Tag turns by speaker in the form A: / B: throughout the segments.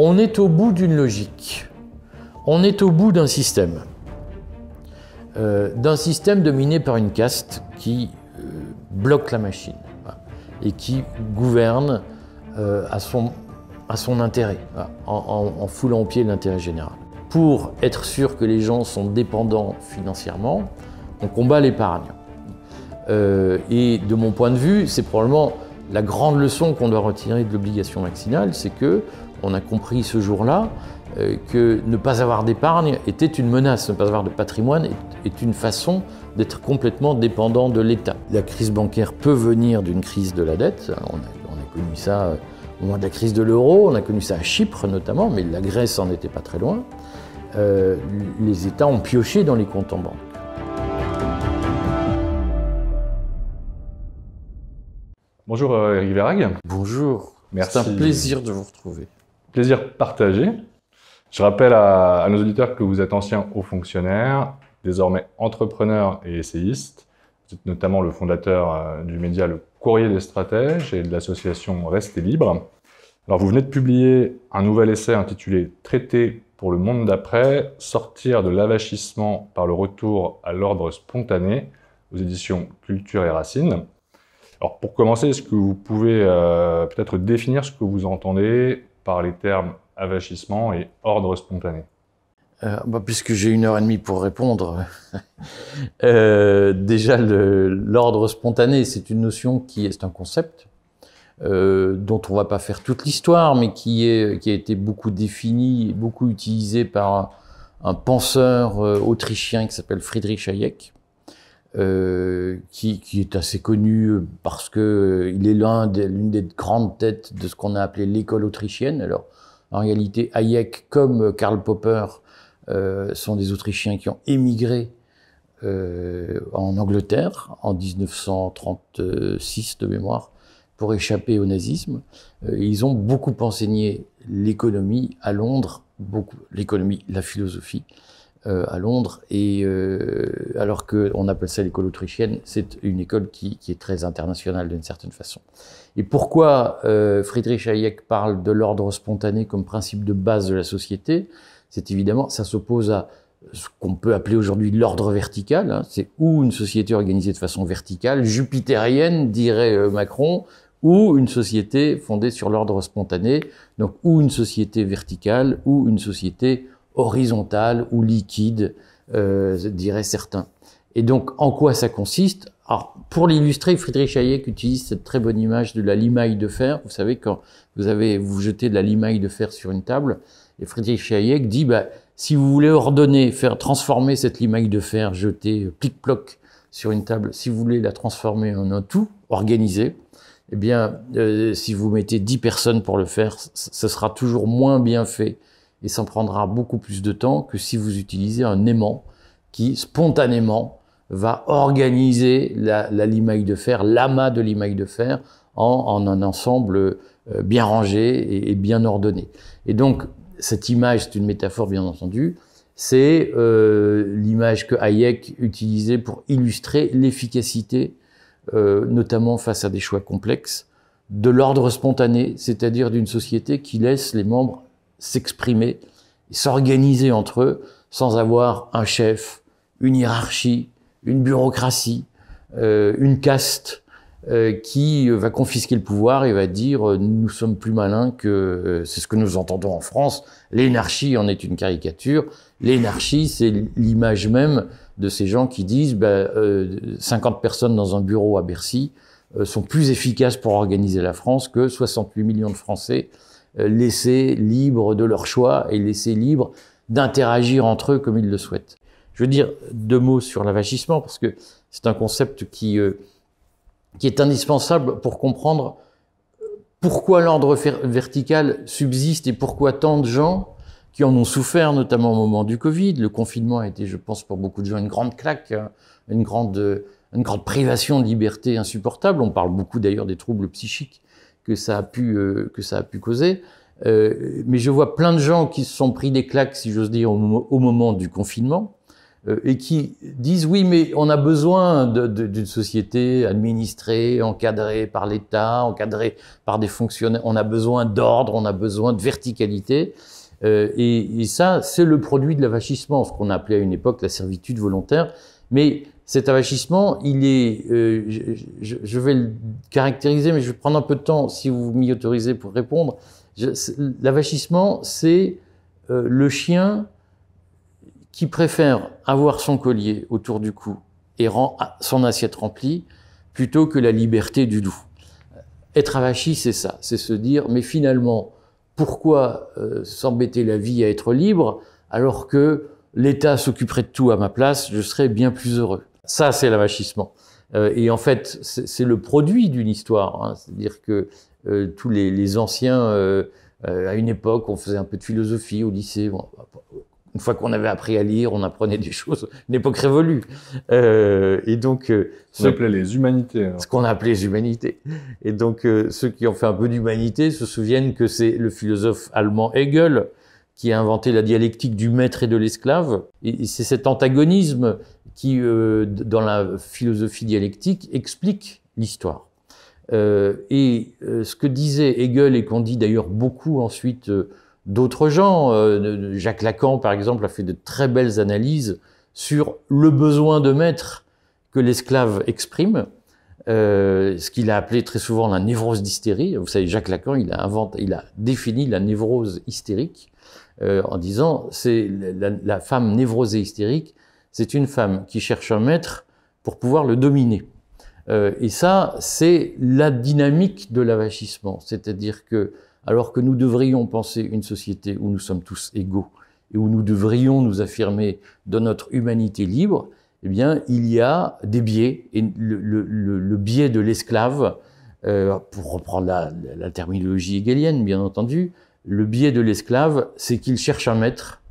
A: On est au bout d'une logique. On est au bout d'un système. Dominé par une caste qui bloque la machine et qui gouverne à son intérêt, en foulant au pied l'intérêt général. Pour être sûr que les gens sont dépendants financièrement, on combat l'épargne. Et de mon point de vue, c'est probablement la grande leçon qu'on doit retirer de l'obligation vaccinale, c'est qu'on a compris ce jour-là que ne pas avoir d'épargne était une menace, ne pas avoir de patrimoine est une façon d'être complètement dépendant de l'État. La crise bancaire peut venir d'une crise de la dette, on a connu ça au moment de la crise de l'euro, on a connu ça à Chypre notamment, mais la Grèce n'en était pas très loin. Les États ont pioché dans les comptes en banque.
B: Bonjour Éric Verhaeghe.
A: Bonjour,
B: merci.
A: C'est un plaisir de vous retrouver.
B: Plaisir partagé. Je rappelle à nos auditeurs que vous êtes ancien haut fonctionnaire, désormais entrepreneur et essayiste. Vous êtes notamment le fondateur du média Le Courrier des Stratèges et de l'association Restez Libre. Alors vous venez de publier un nouvel essai intitulé « Traité pour le monde d'après, sortir de l'avachissement par le retour à l'ordre spontané » aux éditions Culture et Racines. Alors pour commencer, est-ce que vous pouvez peut-être définir ce que vous entendez par les termes avachissement et ordre spontané?
A: Puisque j'ai 1h30 pour répondre, déjà l'ordre spontané, c'est une notion c'est un concept dont on ne va pas faire toute l'histoire, mais qui a été beaucoup défini, beaucoup utilisé par un penseur autrichien qui s'appelle Friedrich Hayek. Qui est assez connu parce que il est l'une des grandes têtes de ce qu'on a appelé l'école autrichienne. Alors, en réalité, Hayek comme Karl Popper sont des Autrichiens qui ont émigré en Angleterre en 1936 de mémoire pour échapper au nazisme. Ils ont beaucoup enseigné l'économie à Londres, l'économie, la philosophie. À Londres, et alors qu'on appelle ça l'école autrichienne, c'est une école qui est très internationale d'une certaine façon. Et pourquoi Friedrich Hayek parle de l'ordre spontané comme principe de base de la société? C'est évidemment, ça s'oppose à ce qu'on peut appeler aujourd'hui l'ordre vertical, hein. C'est ou une société organisée de façon verticale, jupitérienne, dirait Macron, ou une société fondée sur l'ordre spontané, donc ou une société verticale, ou une société horizontale ou liquide, diraient certains. Et donc, en quoi ça consiste? Alors, pour l'illustrer, Friedrich Hayek utilise cette très bonne image de la limaille de fer. Vous savez, quand vous jetez de la limaille de fer sur une table, et Friedrich Hayek dit, si vous voulez transformer cette limaille de fer jetée plic-ploc sur une table, si vous voulez la transformer en un tout organisé, eh bien, si vous mettez 10 personnes pour le faire, ce sera toujours moins bien fait. Et ça prendra beaucoup plus de temps que si vous utilisez un aimant qui, spontanément, va organiser la limaille de fer, l'amas de limaille de fer, en un ensemble bien rangé et bien ordonné. Et donc, cette image, c'est une métaphore bien entendu, c'est l'image que Hayek utilisait pour illustrer l'efficacité, notamment face à des choix complexes, de l'ordre spontané, c'est-à-dire d'une société qui laisse les membres s'exprimer, s'organiser entre eux sans avoir un chef, une hiérarchie, une bureaucratie, une caste qui va confisquer le pouvoir et va dire nous sommes plus malins que... c'est ce que nous entendons en France. L'énarchie en est une caricature. L'énarchie, c'est l'image même de ces gens qui disent 50 personnes dans un bureau à Bercy sont plus efficaces pour organiser la France que 68 millions de Français laissés libres de leur choix et laissés libres d'interagir entre eux comme ils le souhaitent. Je veux dire 2 mots sur l'avachissement, parce que c'est un concept qui est indispensable pour comprendre pourquoi l'ordre vertical subsiste et pourquoi tant de gens qui en ont souffert, notamment au moment du Covid. Le confinement a été, je pense, pour beaucoup de gens une grande claque, une grande privation de liberté insupportable. On parle beaucoup d'ailleurs des troubles psychiques que ça a pu causer. Mais je vois plein de gens qui se sont pris des claques, si j'ose dire, au moment du confinement, et qui disent oui, mais on a besoin d'une société administrée, encadrée par l'État, encadrée par des fonctionnaires, on a besoin d'ordre, on a besoin de verticalité. Et ça, c'est le produit de l'avachissement, ce qu'on appelait à une époque la servitude volontaire. Mais cet avachissement, il est, je vais le caractériser, mais je vais prendre un peu de temps si vous m'y autorisez pour répondre. L'avachissement, c'est le chien qui préfère avoir son collier autour du cou et son assiette remplie plutôt que la liberté du loup. Être avachi, c'est ça, c'est se dire, mais finalement, pourquoi s'embêter la vie à être libre alors que l'État s'occuperait de tout à ma place, je serais bien plus heureux. Ça, c'est l'avachissement. Et en fait, c'est le produit d'une histoire. Hein. C'est-à-dire que tous les anciens, à une époque, on faisait un peu de philosophie au lycée. Bon, une fois qu'on avait appris à lire, on apprenait des choses. Une époque révolue. Et donc,
B: ce qu'on appelait les humanités. Alors.
A: Ce qu'on appelait les humanités. Et donc, ceux qui ont fait un peu d'humanité se souviennent que c'est le philosophe allemand Hegel qui a inventé la dialectique du maître et de l'esclave. Et c'est cet antagonisme qui, dans la philosophie dialectique, explique l'histoire. Ce que disait Hegel, et qu'on dit d'ailleurs beaucoup ensuite d'autres gens, Jacques Lacan par exemple a fait de très belles analyses sur le besoin de maître que l'esclave exprime, ce qu'il a appelé très souvent la névrose d'hystérie. Vous savez, Jacques Lacan, il a défini la névrose hystérique en disant c'est la femme névrosée hystérique, c'est une femme qui cherche un maître pour pouvoir le dominer. Et ça, c'est la dynamique de l'avachissement. C'est-à-dire que, alors que nous devrions penser une société où nous sommes tous égaux et où nous devrions nous affirmer dans notre humanité libre, eh bien, il y a des biais. Et le biais de l'esclave, pour reprendre la terminologie hegelienne, bien entendu, le biais de l'esclave, c'est qu'il cherche un maître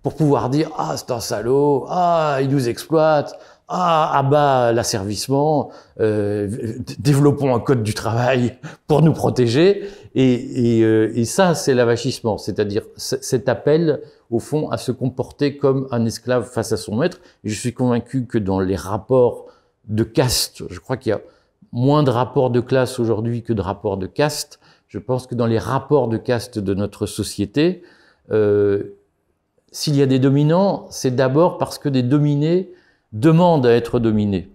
A: pour pouvoir dire « Ah, c'est un salaud, ah, il nous exploite, ah, abat l'asservissement, développons un code du travail pour nous protéger ». Et ça, c'est l'avachissement, c'est-à-dire cet appel, au fond, à se comporter comme un esclave face à son maître. Et je suis convaincu que dans les rapports de caste, je crois qu'il y a moins de rapports de classe aujourd'hui que de rapports de caste. Je pense que dans les rapports de caste de notre société, s'il y a des dominants, c'est d'abord parce que des dominés demandent à être dominés,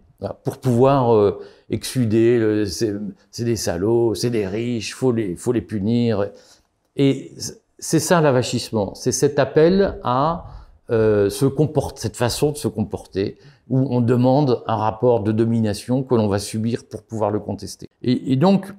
A: pour pouvoir exsuder, c'est des salauds, c'est des riches, faut les punir. Et c'est ça l'avachissement, c'est cet appel à cette façon de se comporter, où on demande un rapport de domination que l'on va subir pour pouvoir le contester. Et donc,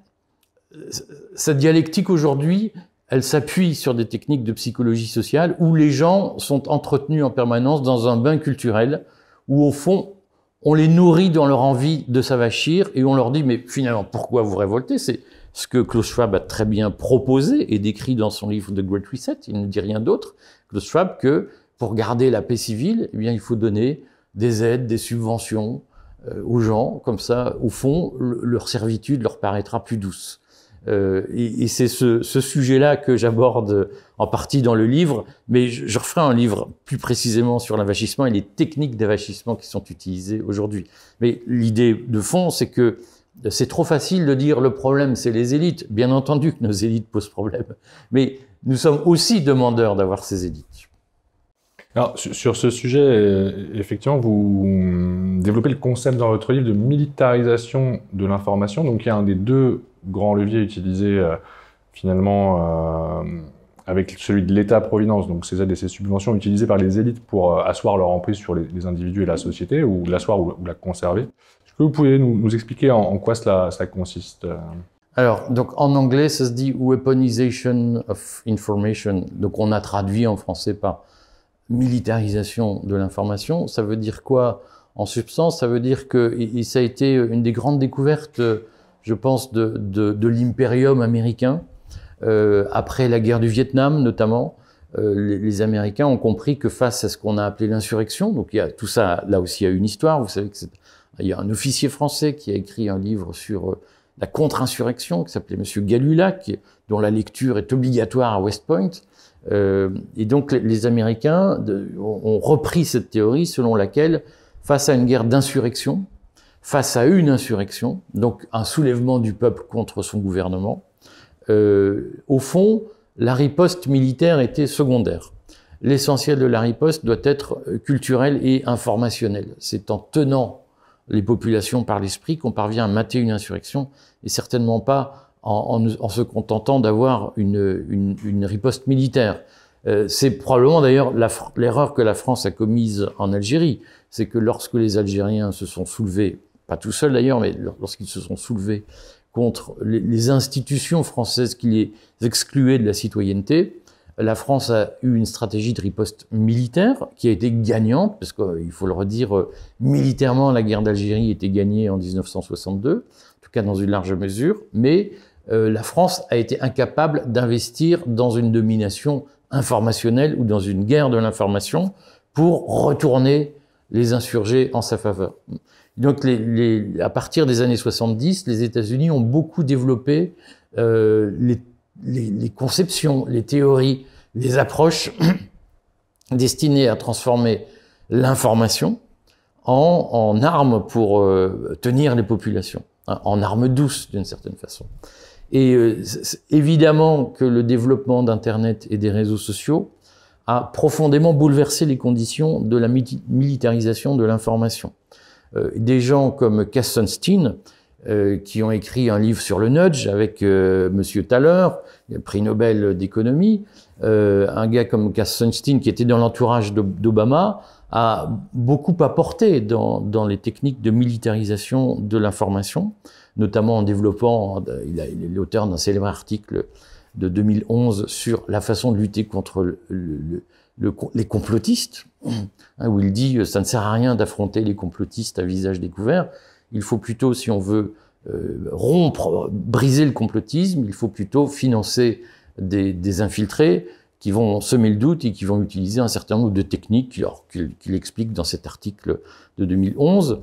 A: cette dialectique aujourd'hui, elle s'appuie sur des techniques de psychologie sociale où les gens sont entretenus en permanence dans un bain culturel où, au fond, on les nourrit dans leur envie de s'avachir et on leur dit « mais finalement, pourquoi vous révoltez ?» C'est ce que Klaus Schwab a très bien proposé et décrit dans son livre « The Great Reset ». Il ne dit rien d'autre, Klaus Schwab, que pour garder la paix civile, eh bien, il faut donner des aides, des subventions aux gens. Comme ça, au fond, leur servitude leur paraîtra plus douce. Et c'est ce sujet-là que j'aborde en partie dans le livre, mais je referai un livre plus précisément sur l'avachissement et les techniques d'avachissement qui sont utilisées aujourd'hui. Mais l'idée de fond, c'est que c'est trop facile de dire le problème, c'est les élites. Bien entendu que nos élites posent problème, mais nous sommes aussi demandeurs d'avoir ces élites.
B: Alors, sur ce sujet, effectivement, vous développez le concept dans votre livre de militarisation de l'information. Donc, il y a un des deux grands leviers utilisés finalement avec celui de l'État-providence, donc ces aides et ces subventions utilisées par les élites pour asseoir leur emprise sur les individus et la société, ou l'asseoir ou la conserver. Est-ce que vous pouvez nous expliquer en quoi cela consiste?
A: Alors, donc en anglais, ça se dit « weaponization of information ». Donc on a traduit en français par militarisation de l'information. Ça veut dire quoi en substance? Ça veut dire que ça a été une des grandes découvertes, je pense, de l'impérium américain. Après la guerre du Vietnam, notamment, les Américains ont compris que face à ce qu'on a appelé l'insurrection, donc il y a tout ça, là aussi, il y a une histoire. Vous savez qu'il y a un officier français qui a écrit un livre sur la contre-insurrection, qui s'appelait Monsieur Galula, dont la lecture est obligatoire à West Point. Et donc les Américains ont repris cette théorie selon laquelle, face à une guerre d'insurrection, face à une insurrection, donc un soulèvement du peuple contre son gouvernement, au fond, la riposte militaire était secondaire. L'essentiel de la riposte doit être culturel et informationnel. C'est en tenant les populations par l'esprit qu'on parvient à mater une insurrection, et certainement pas en se contentant d'avoir une riposte militaire. C'est probablement d'ailleurs l'erreur que la France a commise en Algérie. C'est que lorsque les Algériens se sont soulevés, pas tout seuls d'ailleurs, mais lorsqu'ils se sont soulevés contre les institutions françaises qui les excluaient de la citoyenneté, la France a eu une stratégie de riposte militaire qui a été gagnante, parce qu'il faut le redire, militairement, la guerre d'Algérie était gagnée en 1962, en tout cas dans une large mesure, mais la France a été incapable d'investir dans une domination informationnelle ou dans une guerre de l'information pour retourner les insurgés en sa faveur. Donc à partir des années 70, les États-Unis ont beaucoup développé les conceptions, les théories, les approches destinées à transformer l'information en arme pour tenir les populations, hein, en arme douce d'une certaine façon. Et évidemment que le développement d'Internet et des réseaux sociaux a profondément bouleversé les conditions de la militarisation de l'information. Des gens comme Cass Sunstein, qui ont écrit un livre sur le nudge avec Monsieur Thaler, prix Nobel d'économie, un gars comme Cass Sunstein qui était dans l'entourage d'Obama, a beaucoup apporté dans les techniques de militarisation de l'information, notamment en développant, il est l'auteur d'un célèbre article de 2011 sur la façon de lutter contre les complotistes, hein, où il dit ça ne sert à rien d'affronter les complotistes à visage découvert, il faut plutôt, si on veut briser le complotisme, il faut plutôt financer des infiltrés qui vont semer le doute et qui vont utiliser un certain nombre de techniques qu'il explique dans cet article de 2011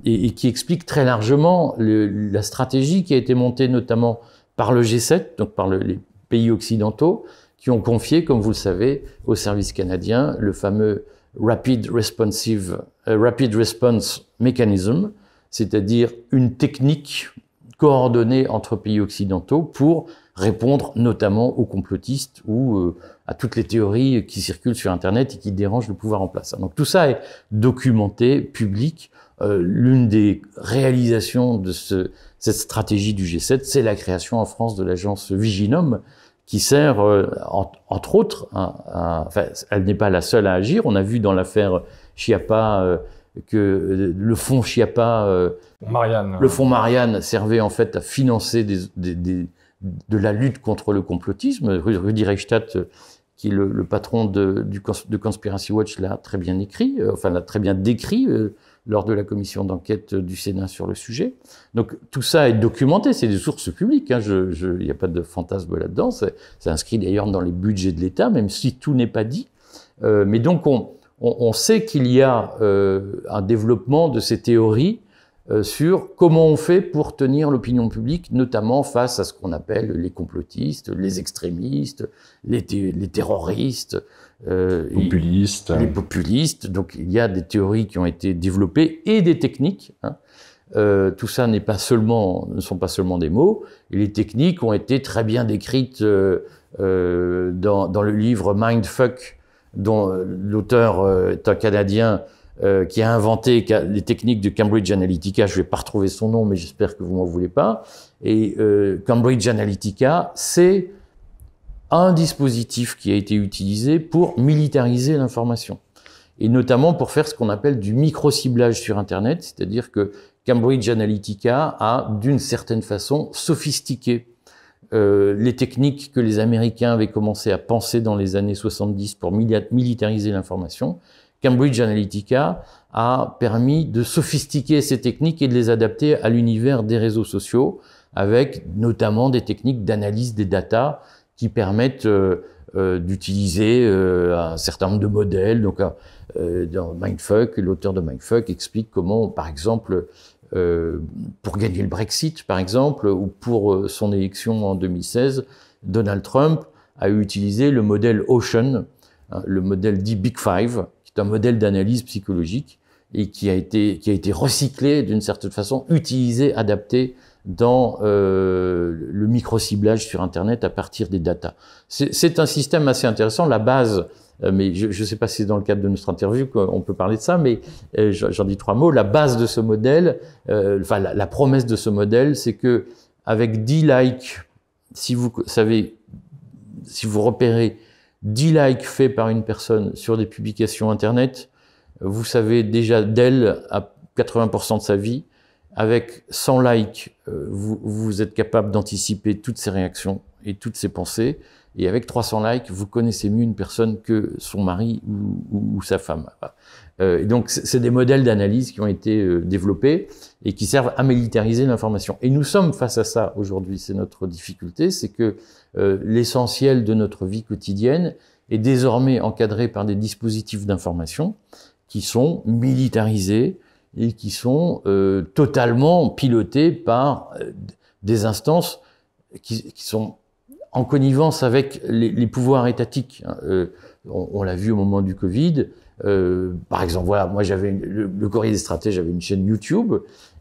A: et qui explique très largement la stratégie qui a été montée notamment par le G7, donc par les pays occidentaux, qui ont confié, comme vous le savez, au service canadien le fameux Rapid Response Mechanism, c'est-à-dire une technique coordonnée entre pays occidentaux pour répondre notamment aux complotistes ou à toutes les théories qui circulent sur Internet et qui dérangent le pouvoir en place. Donc tout ça est documenté, public. L'une des réalisations de cette stratégie du G7, c'est la création en France de l'agence Viginum, qui sert, entre autres, enfin, elle n'est pas la seule à agir. On a vu dans l'affaire Schiappa que le fonds Schiappa, le fonds Marianne, servait en fait à financer de la lutte contre le complotisme. Rudi Reichstadt, qui est le patron de Conspiracy Watch, l'a très bien écrit, enfin l'a très bien décrit lors de la commission d'enquête du Sénat sur le sujet. Donc tout ça est documenté, c'est des sources publiques, hein, il n'y a pas de fantasme là-dedans, c'est inscrit d'ailleurs dans les budgets de l'État, même si tout n'est pas dit. Mais donc on sait qu'il y a un développement de ces théories sur comment on fait pour tenir l'opinion publique, notamment face à ce qu'on appelle les complotistes, les extrémistes, les terroristes, les populistes. Donc il y a des théories qui ont été développées et des techniques. Hein. Tout ça ne sont pas seulement des mots. Et les techniques ont été très bien décrites dans le livre Mindfuck, dont l'auteur est un Canadien qui a inventé les techniques de Cambridge Analytica. Je ne vais pas retrouver son nom, mais j'espère que vous m'en voulez pas. Et Cambridge Analytica, c'est un dispositif qui a été utilisé pour militariser l'information. Et notamment pour faire ce qu'on appelle du micro-ciblage sur Internet, c'est-à-dire que Cambridge Analytica a, d'une certaine façon, sophistiqué les techniques que les Américains avaient commencé à penser dans les années 70 pour militariser l'information. Cambridge Analytica a permis de sophistiquer ces techniques et de les adapter à l'univers des réseaux sociaux, avec notamment des techniques d'analyse des datas qui permettent d'utiliser un certain nombre de modèles. Donc, dans Mindfuck, l'auteur de Mindfuck explique comment, par exemple, pour gagner le Brexit, par exemple, ou pour son élection en 2016, Donald Trump a utilisé le modèle Ocean, hein, le modèle dit Big Five, qui est un modèle d'analyse psychologique et qui a été recyclé d'une certaine façon, utilisé, adapté dans le micro-ciblage sur Internet à partir des datas. C'est un système assez intéressant. La base, mais je ne sais pas si c'est dans le cadre de notre interview qu'on peut parler de ça, mais j'en dis 3 mots. La base de ce modèle, enfin la promesse de ce modèle, c'est que avec 10 likes, si vous repérez 10 likes faits par une personne sur des publications Internet, vous savez déjà d'elle à 80% de sa vie. Avec 100 likes, vous êtes capable d'anticiper toutes ses réactions et toutes ses pensées. Et avec 300 likes, vous connaissez mieux une personne que son mari ou sa femme. Et donc, c'est des modèles d'analyse qui ont été développés et qui servent à militariser l'information. Et nous sommes face à ça aujourd'hui. C'est notre difficulté, c'est que l'essentiel de notre vie quotidienne est désormais encadré par des dispositifs d'information qui sont militarisés et qui sont totalement pilotés par des instances qui sont en connivence avec les pouvoirs étatiques. On l'a vu au moment du Covid. Par exemple, voilà, moi j'avais le Courrier des Stratèges, j'avais une chaîne YouTube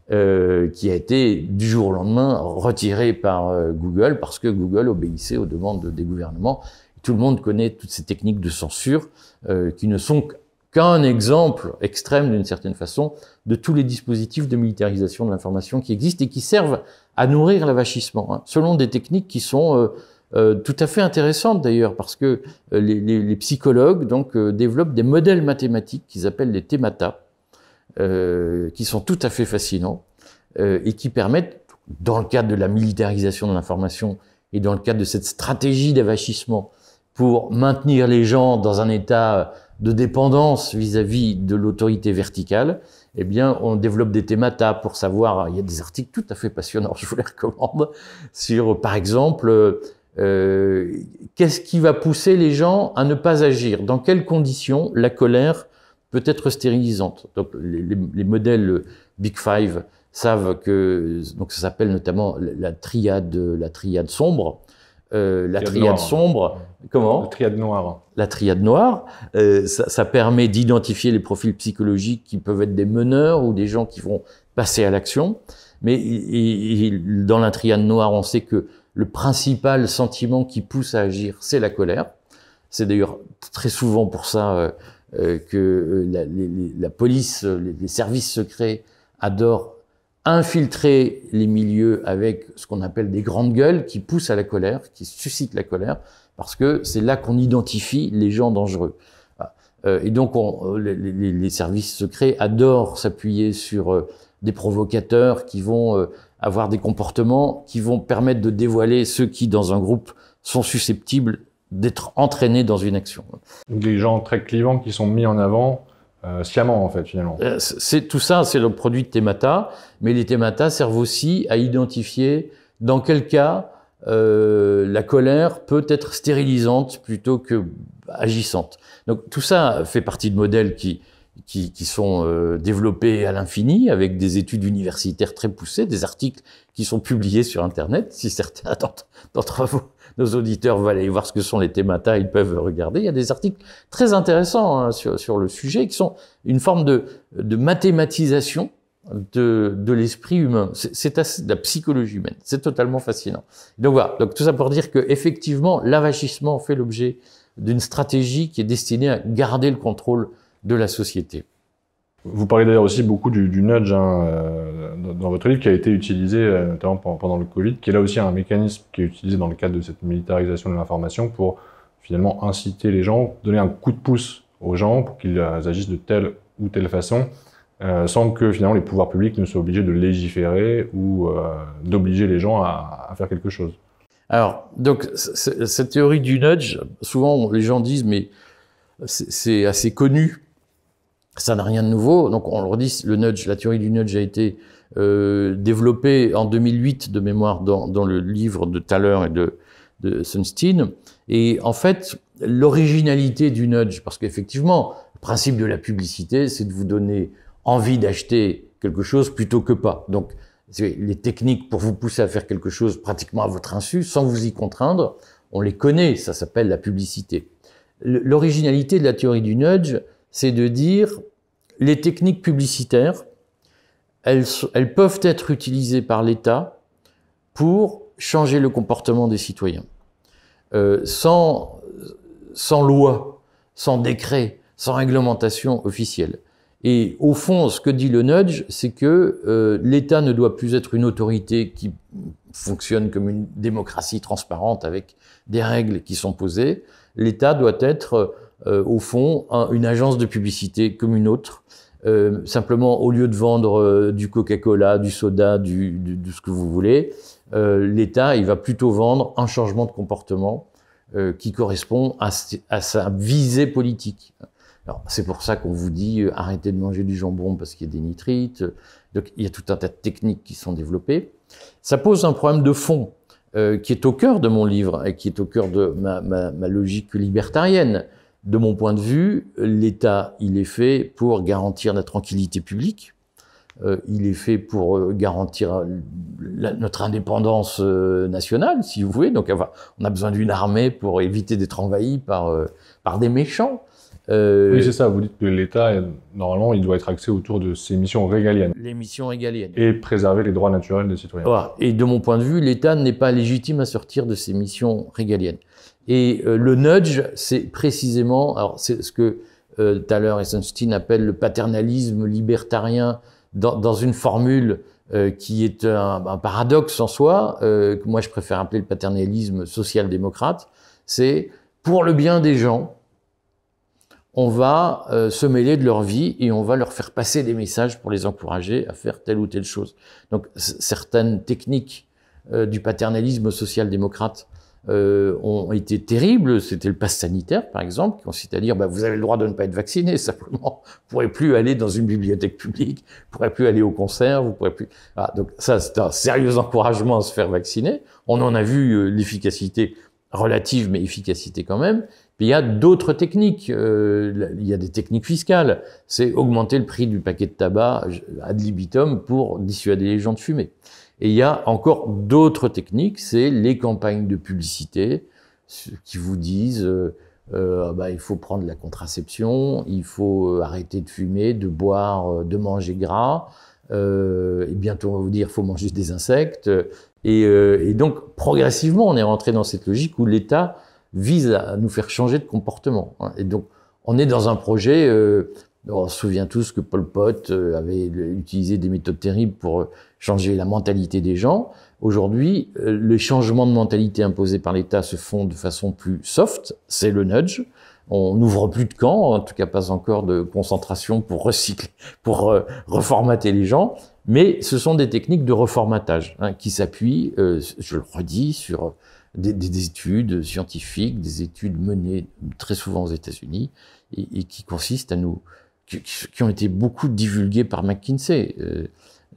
A: qui a été du jour au lendemain retirée par Google parce que Google obéissait aux demandes des gouvernements. Tout le monde connaît toutes ces techniques de censure qui ne sont qu'un exemple extrême, d'une certaine façon, de tous les dispositifs de militarisation de l'information qui existent et qui servent à nourrir l'avachissement, hein, selon des techniques qui sont tout à fait intéressantes d'ailleurs, parce que les psychologues donc développent des modèles mathématiques qu'ils appellent les thémata, qui sont tout à fait fascinants et qui permettent, dans le cadre de la militarisation de l'information et dans le cadre de cette stratégie d'avachissement pour maintenir les gens dans un état de dépendance vis-à-vis de l'autorité verticale, eh bien, on développe des thémata pour savoir, il y a des articles tout à fait passionnants, je vous les recommande, sur, par exemple, qu'est-ce qui va pousser les gens à ne pas agir? Dans quelles conditions la colère peut être stérilisante? Donc, les modèles Big Five savent que, donc ça s'appelle notamment la triade sombre. La triade sombre, comment?
B: La triade noire.
A: La triade noire, ça permet d'identifier les profils psychologiques qui peuvent être des meneurs ou des gens qui vont passer à l'action. Mais dans la triade noire, on sait que le principal sentiment qui pousse à agir, c'est la colère. C'est d'ailleurs très souvent pour ça que la police, les services secrets adorent infiltrer les milieux avec ce qu'on appelle des grandes gueules qui poussent à la colère, qui suscitent la colère, parce que c'est là qu'on identifie les gens dangereux. Et donc, les services secrets adorent s'appuyer sur des provocateurs qui vont avoir des comportements qui vont permettre de dévoiler ceux qui, dans un groupe, sont susceptibles d'être entraînés dans une action.
B: Donc des gens très clivants qui sont mis en avant sciemment, en fait, finalement.
A: Tout ça, c'est le produit de thémata, mais les thémata servent aussi à identifier dans quel cas la colère peut être stérilisante plutôt que agissante. Donc tout ça fait partie de modèles qui sont développés à l'infini, avec des études universitaires très poussées, des articles qui sont publiés sur Internet. Si certains d'entre vous, nos auditeurs, veulent aller voir ce que sont les thémata, ils peuvent regarder. Il y a des articles très intéressants hein, sur le sujet, qui sont une forme de mathématisation de l'esprit humain. C'est de la psychologie humaine. C'est totalement fascinant. Donc voilà. Donc tout ça pour dire que effectivement, l'avachissement fait l'objet d'une stratégie qui est destinée à garder le contrôle de la société.
B: Vous parlez d'ailleurs aussi beaucoup du nudge dans votre livre qui a été utilisé notamment pendant le Covid, qui est là aussi un mécanisme qui est utilisé dans le cadre de cette militarisation de l'information pour finalement inciter les gens, donner un coup de pouce aux gens pour qu'ils agissent de telle ou telle façon, sans que finalement les pouvoirs publics ne soient obligés de légiférer ou d'obliger les gens à faire quelque chose. Alors,
A: donc, cette théorie du nudge, souvent les gens disent, mais c'est assez connu, ça n'a rien de nouveau. Donc, on le redit, le nudge, la théorie du nudge a été développée en 2008 de mémoire dans le livre de Thaler et de Sunstein. Et en fait, l'originalité du nudge, parce qu'effectivement, le principe de la publicité, c'est de vous donner envie d'acheter quelque chose plutôt que pas. Donc, les techniques pour vous pousser à faire quelque chose pratiquement à votre insu, sans vous y contraindre, on les connaît, ça s'appelle la publicité. L'originalité de la théorie du nudge, c'est de dire les techniques publicitaires, elles peuvent être utilisées par l'État pour changer le comportement des citoyens. Sans loi, sans décret, sans réglementation officielle. Et au fond, ce que dit le nudge, c'est que l'État ne doit plus être une autorité qui fonctionne comme une démocratie transparente avec des règles qui sont posées. L'État doit être, au fond, une agence de publicité comme une autre. Simplement, au lieu de vendre du Coca-Cola, du soda, de ce que vous voulez, l'État, il va plutôt vendre un changement de comportement qui correspond à sa visée politique. Alors, c'est pour ça qu'on vous dit arrêtez de manger du jambon parce qu'il y a des nitrites. Donc, il y a tout un tas de techniques qui sont développées. Ça pose un problème de fond qui est au cœur de mon livre et qui est au cœur de ma logique libertarienne. De mon point de vue, l'État, il est fait pour garantir la tranquillité publique. Il est fait pour garantir notre indépendance nationale, si vous voulez. Donc, on a besoin d'une armée pour éviter d'être envahi par des méchants.
B: Oui, c'est ça. Vous dites que l'État, normalement, il doit être axé autour de ses missions régaliennes.
A: Les missions régaliennes.
B: Et préserver les droits naturels des citoyens.
A: Voilà. Et de mon point de vue, l'État n'est pas légitime à sortir de ses missions régaliennes. Et le nudge, c'est précisément, alors c'est ce que Thaler et Sunstein appellent le paternalisme libertarien dans une formule qui est un paradoxe en soi, que moi je préfère appeler le paternalisme social-démocrate. C'est pour le bien des gens, on va se mêler de leur vie et on va leur faire passer des messages pour les encourager à faire telle ou telle chose. Donc certaines techniques du paternalisme social-démocrate ont été terribles. C'était le pass sanitaire, par exemple, qui consiste à dire vous avez le droit de ne pas être vacciné, simplement vous ne pourrez plus aller dans une bibliothèque publique, vous ne pourrez plus aller au concert, vous ne pourrez plus... Voilà, donc ça, c'est un sérieux encouragement à se faire vacciner. On en a vu l'efficacité relative, mais efficacité quand même. Puis il y a d'autres techniques. Il y a des techniques fiscales. C'est augmenter le prix du paquet de tabac ad libitum pour dissuader les gens de fumer. Et il y a encore d'autres techniques, c'est les campagnes de publicité qui vous disent il faut prendre la contraception, il faut arrêter de fumer, de boire, de manger gras, et bientôt on va vous dire il faut manger des insectes. Et donc progressivement on est rentré dans cette logique où l'État vise à nous faire changer de comportement. Et donc on est dans un projet... on se souvient tous que Pol Pot avait utilisé des méthodes terribles pour changer la mentalité des gens. Aujourd'hui, les changements de mentalité imposés par l'État se font de façon plus soft, c'est le nudge. On n'ouvre plus de camps, en tout cas pas encore de concentration pour recycler, pour reformater les gens, mais ce sont des techniques de reformatage qui s'appuient, je le redis, sur des études scientifiques, des études menées très souvent aux États-Unis et qui consistent à nous... qui ont été beaucoup divulgués par McKinsey.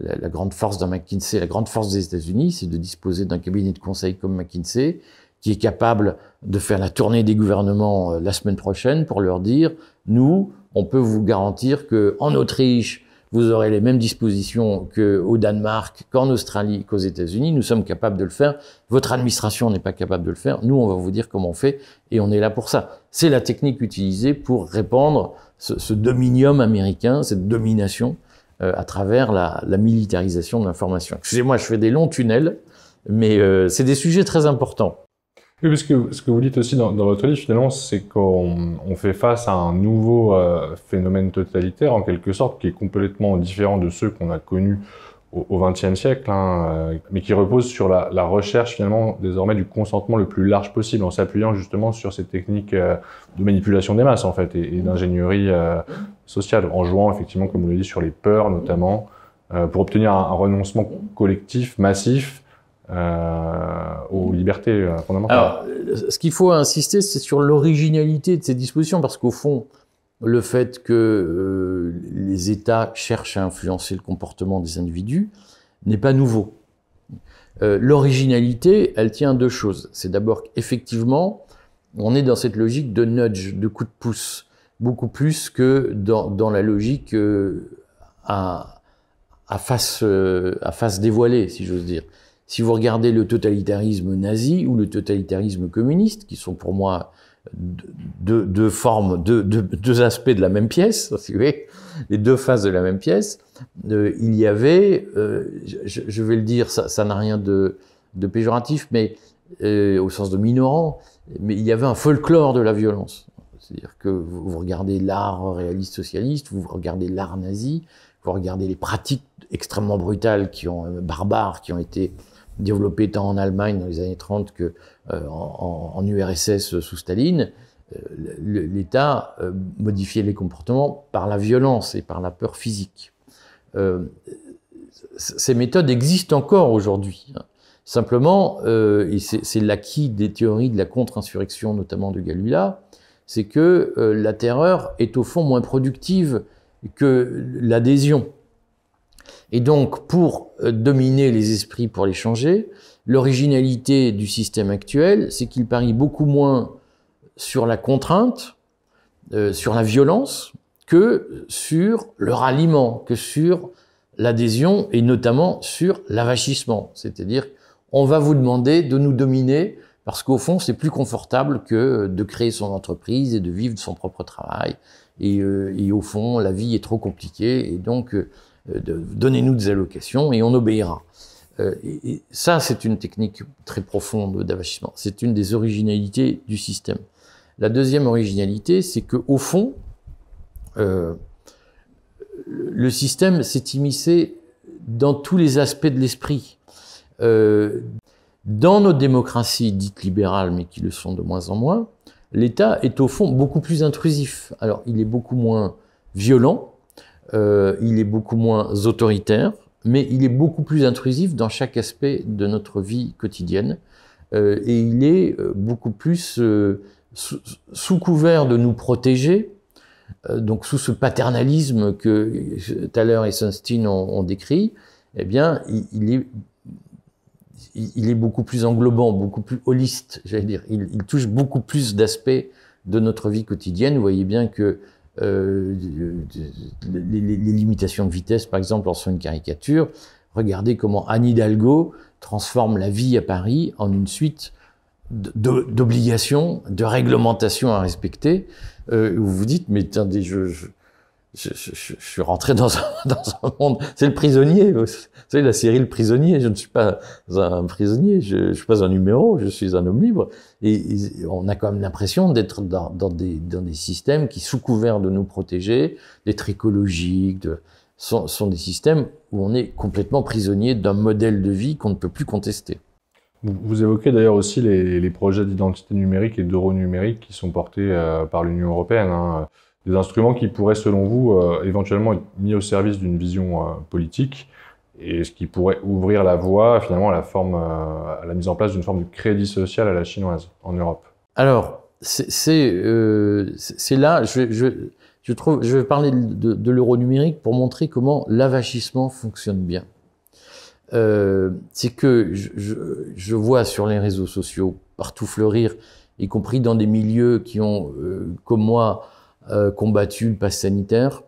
A: La grande force d'un McKinsey, la grande force des États-Unis, c'est de disposer d'un cabinet de conseil comme McKinsey, qui est capable de faire la tournée des gouvernements la semaine prochaine pour leur dire, nous, on peut vous garantir que en Autriche, vous aurez les mêmes dispositions qu'au Danemark, qu'en Australie, qu'aux États-Unis. Nous sommes capables de le faire. Votre administration n'est pas capable de le faire. Nous, on va vous dire comment on fait et on est là pour ça. C'est la technique utilisée pour répandre ce dominium américain, cette domination à travers la militarisation de l'information. Excusez-moi, je fais des longs tunnels, mais c'est des sujets très importants.
B: Oui, parce que ce que vous dites aussi dans votre livre, finalement, c'est qu'on fait face à un nouveau phénomène totalitaire, en quelque sorte, qui est complètement différent de ceux qu'on a connus au XXe siècle, mais qui repose sur la recherche, finalement, désormais, du consentement le plus large possible, en s'appuyant justement sur ces techniques de manipulation des masses, en fait, et d'ingénierie sociale, en jouant, effectivement, comme vous l'avez dit, sur les peurs, notamment, pour obtenir un renoncement collectif, massif, aux libertés fondamentales.
A: Alors, ce qu'il faut insister, c'est sur l'originalité de ces dispositions, parce qu'au fond, le fait que les États cherchent à influencer le comportement des individus n'est pas nouveau. L'originalité, elle tient à deux choses. C'est d'abord qu'effectivement, on est dans cette logique de nudge, de coup de pouce, beaucoup plus que dans la logique à face dévoilée, si j'ose dire. Si vous regardez le totalitarisme nazi ou le totalitarisme communiste, qui sont pour moi deux formes, deux aspects de la même pièce, si vous voulez, les deux faces de la même pièce, il y avait, je vais le dire, ça n'a rien de péjoratif, mais au sens de minorant, mais il y avait un folklore de la violence. C'est-à-dire que vous regardez l'art réaliste socialiste, vous regardez l'art nazi, vous regardez les pratiques extrêmement brutales, barbares, qui ont été développées tant en Allemagne dans les années 30 que en URSS sous Staline. L'État modifiait les comportements par la violence et par la peur physique. Ces méthodes existent encore aujourd'hui. Simplement, et c'est l'acquis des théories de la contre-insurrection, notamment de Galula, c'est que la terreur est au fond moins productive que l'adhésion. Et donc, pour dominer les esprits, pour les changer, l'originalité du système actuel, c'est qu'il parie beaucoup moins sur la contrainte, sur la violence, que sur le ralliement, que sur l'adhésion, et notamment sur l'avachissement. C'est-à-dire, on va vous demander de nous dominer, parce qu'au fond, c'est plus confortable que de créer son entreprise et de vivre de son propre travail. Et au fond, la vie est trop compliquée, et donc donnez-nous des allocations et on obéira. Et ça, c'est une technique très profonde d'avachissement. C'est une des originalités du système. La deuxième originalité, c'est que au fond, le système s'est immiscé dans tous les aspects de l'esprit. Dans nos démocraties dites libérales, mais qui le sont de moins en moins, l'État est au fond beaucoup plus intrusif. Alors, il est beaucoup moins violent, il est beaucoup moins autoritaire, mais il est beaucoup plus intrusif dans chaque aspect de notre vie quotidienne. Et il est beaucoup plus sous couvert de nous protéger, donc sous ce paternalisme que Thaler et Sunstein ont décrit, eh bien, il est beaucoup plus englobant, beaucoup plus holiste, j'allais dire. Il touche beaucoup plus d'aspects de notre vie quotidienne. Vous voyez bien que les limitations de vitesse, par exemple, en sont une caricature. Regardez comment Anne Hidalgo transforme la vie à Paris en une suite d'obligations, de réglementations à respecter. Vous vous dites, mais attendez, je suis rentré dans un monde. C'est le prisonnier. Vous savez, la série Le Prisonnier. Je ne suis pas un prisonnier. Je suis pas un numéro. Je suis un homme libre. Et on a quand même l'impression d'être dans des systèmes qui, sous couvert de nous protéger, d'être écologiques, sont des systèmes où on est complètement prisonnier d'un modèle de vie qu'on ne peut plus contester.
B: Vous évoquez d'ailleurs aussi les projets d'identité numérique et d'euro numérique qui sont portés par l'Union européenne, hein. Des instruments qui pourraient, selon vous, éventuellement être mis au service d'une vision politique, et ce qui pourrait ouvrir la voie, finalement, à la mise en place d'une forme de crédit social à la chinoise, en Europe.
A: Alors, c'est là, je vais parler de l'euro numérique pour montrer comment l'avachissement fonctionne bien. C'est que je vois sur les réseaux sociaux partout fleurir, y compris dans des milieux qui ont, comme moi, combattu le pass sanitaire.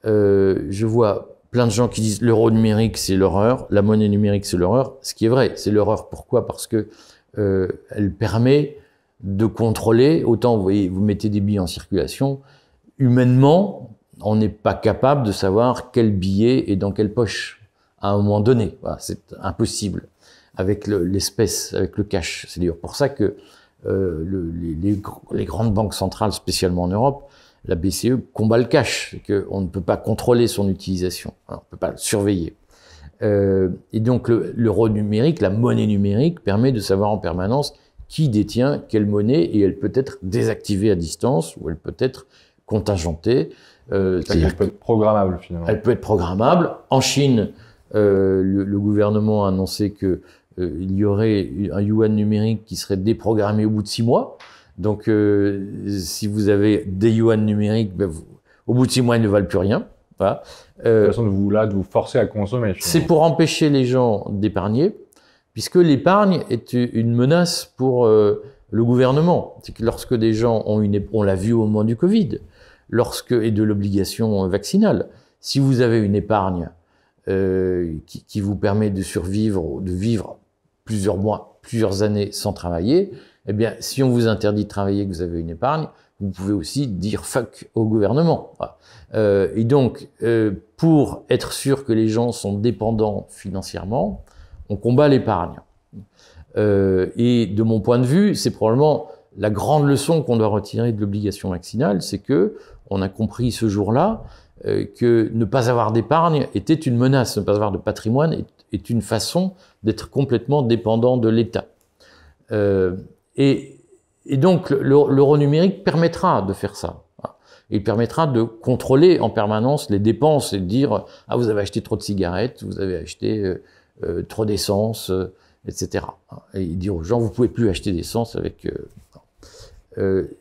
A: Je vois plein de gens qui disent l'euro numérique c'est l'horreur, la monnaie numérique c'est l'horreur. Ce qui est vrai, c'est l'horreur. Pourquoi? Parce que elle permet de contrôler. Autant, vous voyez, vous mettez des billets en circulation, humainement, on n'est pas capable de savoir quel billet est dans quelle poche à un moment donné. Voilà, c'est impossible avec l'espèce, avec le cash. C'est d'ailleurs pour ça que les grandes banques centrales, spécialement en Europe, la BCE combat le cash, c'est qu'on ne peut pas contrôler son utilisation, on ne peut pas le surveiller. Et donc l'euro numérique, la monnaie numérique, permet de savoir en permanence qui détient quelle monnaie, et elle peut être désactivée à distance ou elle peut être contingentée.
B: C'est-à-dire peut être programmable finalement.
A: Elle peut être programmable. En Chine, le gouvernement a annoncé que il y aurait un yuan numérique qui serait déprogrammé au bout de 6 mois. Donc, si vous avez des yuan numériques, ben au bout de 6 mois, ils ne valent plus rien. Voilà.
B: De façon de vous forcer à consommer.
A: C'est pour empêcher les gens d'épargner, puisque l'épargne est une menace pour le gouvernement. C'est que lorsque des gens on l'a vu au moment du Covid, et de l'obligation vaccinale, si vous avez une épargne qui vous permet de survivre, de vivre plusieurs mois, plusieurs années sans travailler, eh bien, si on vous interdit de travailler, que vous avez une épargne, vous pouvez aussi dire fuck au gouvernement. Voilà. Et donc, pour être sûr que les gens sont dépendants financièrement, on combat l'épargne. Et de mon point de vue, c'est probablement la grande leçon qu'on doit retirer de l'obligation vaccinale, c'est que on a compris ce jour-là que ne pas avoir d'épargne était une menace, ne pas avoir de patrimoine est une façon d'être complètement dépendant de l'État. Et donc l'euro numérique permettra de faire ça. Il permettra de contrôler en permanence les dépenses et de dire « Ah, vous avez acheté trop de cigarettes, vous avez acheté trop d'essence, etc. » Et dire aux gens « Vous pouvez plus acheter d'essence avec... »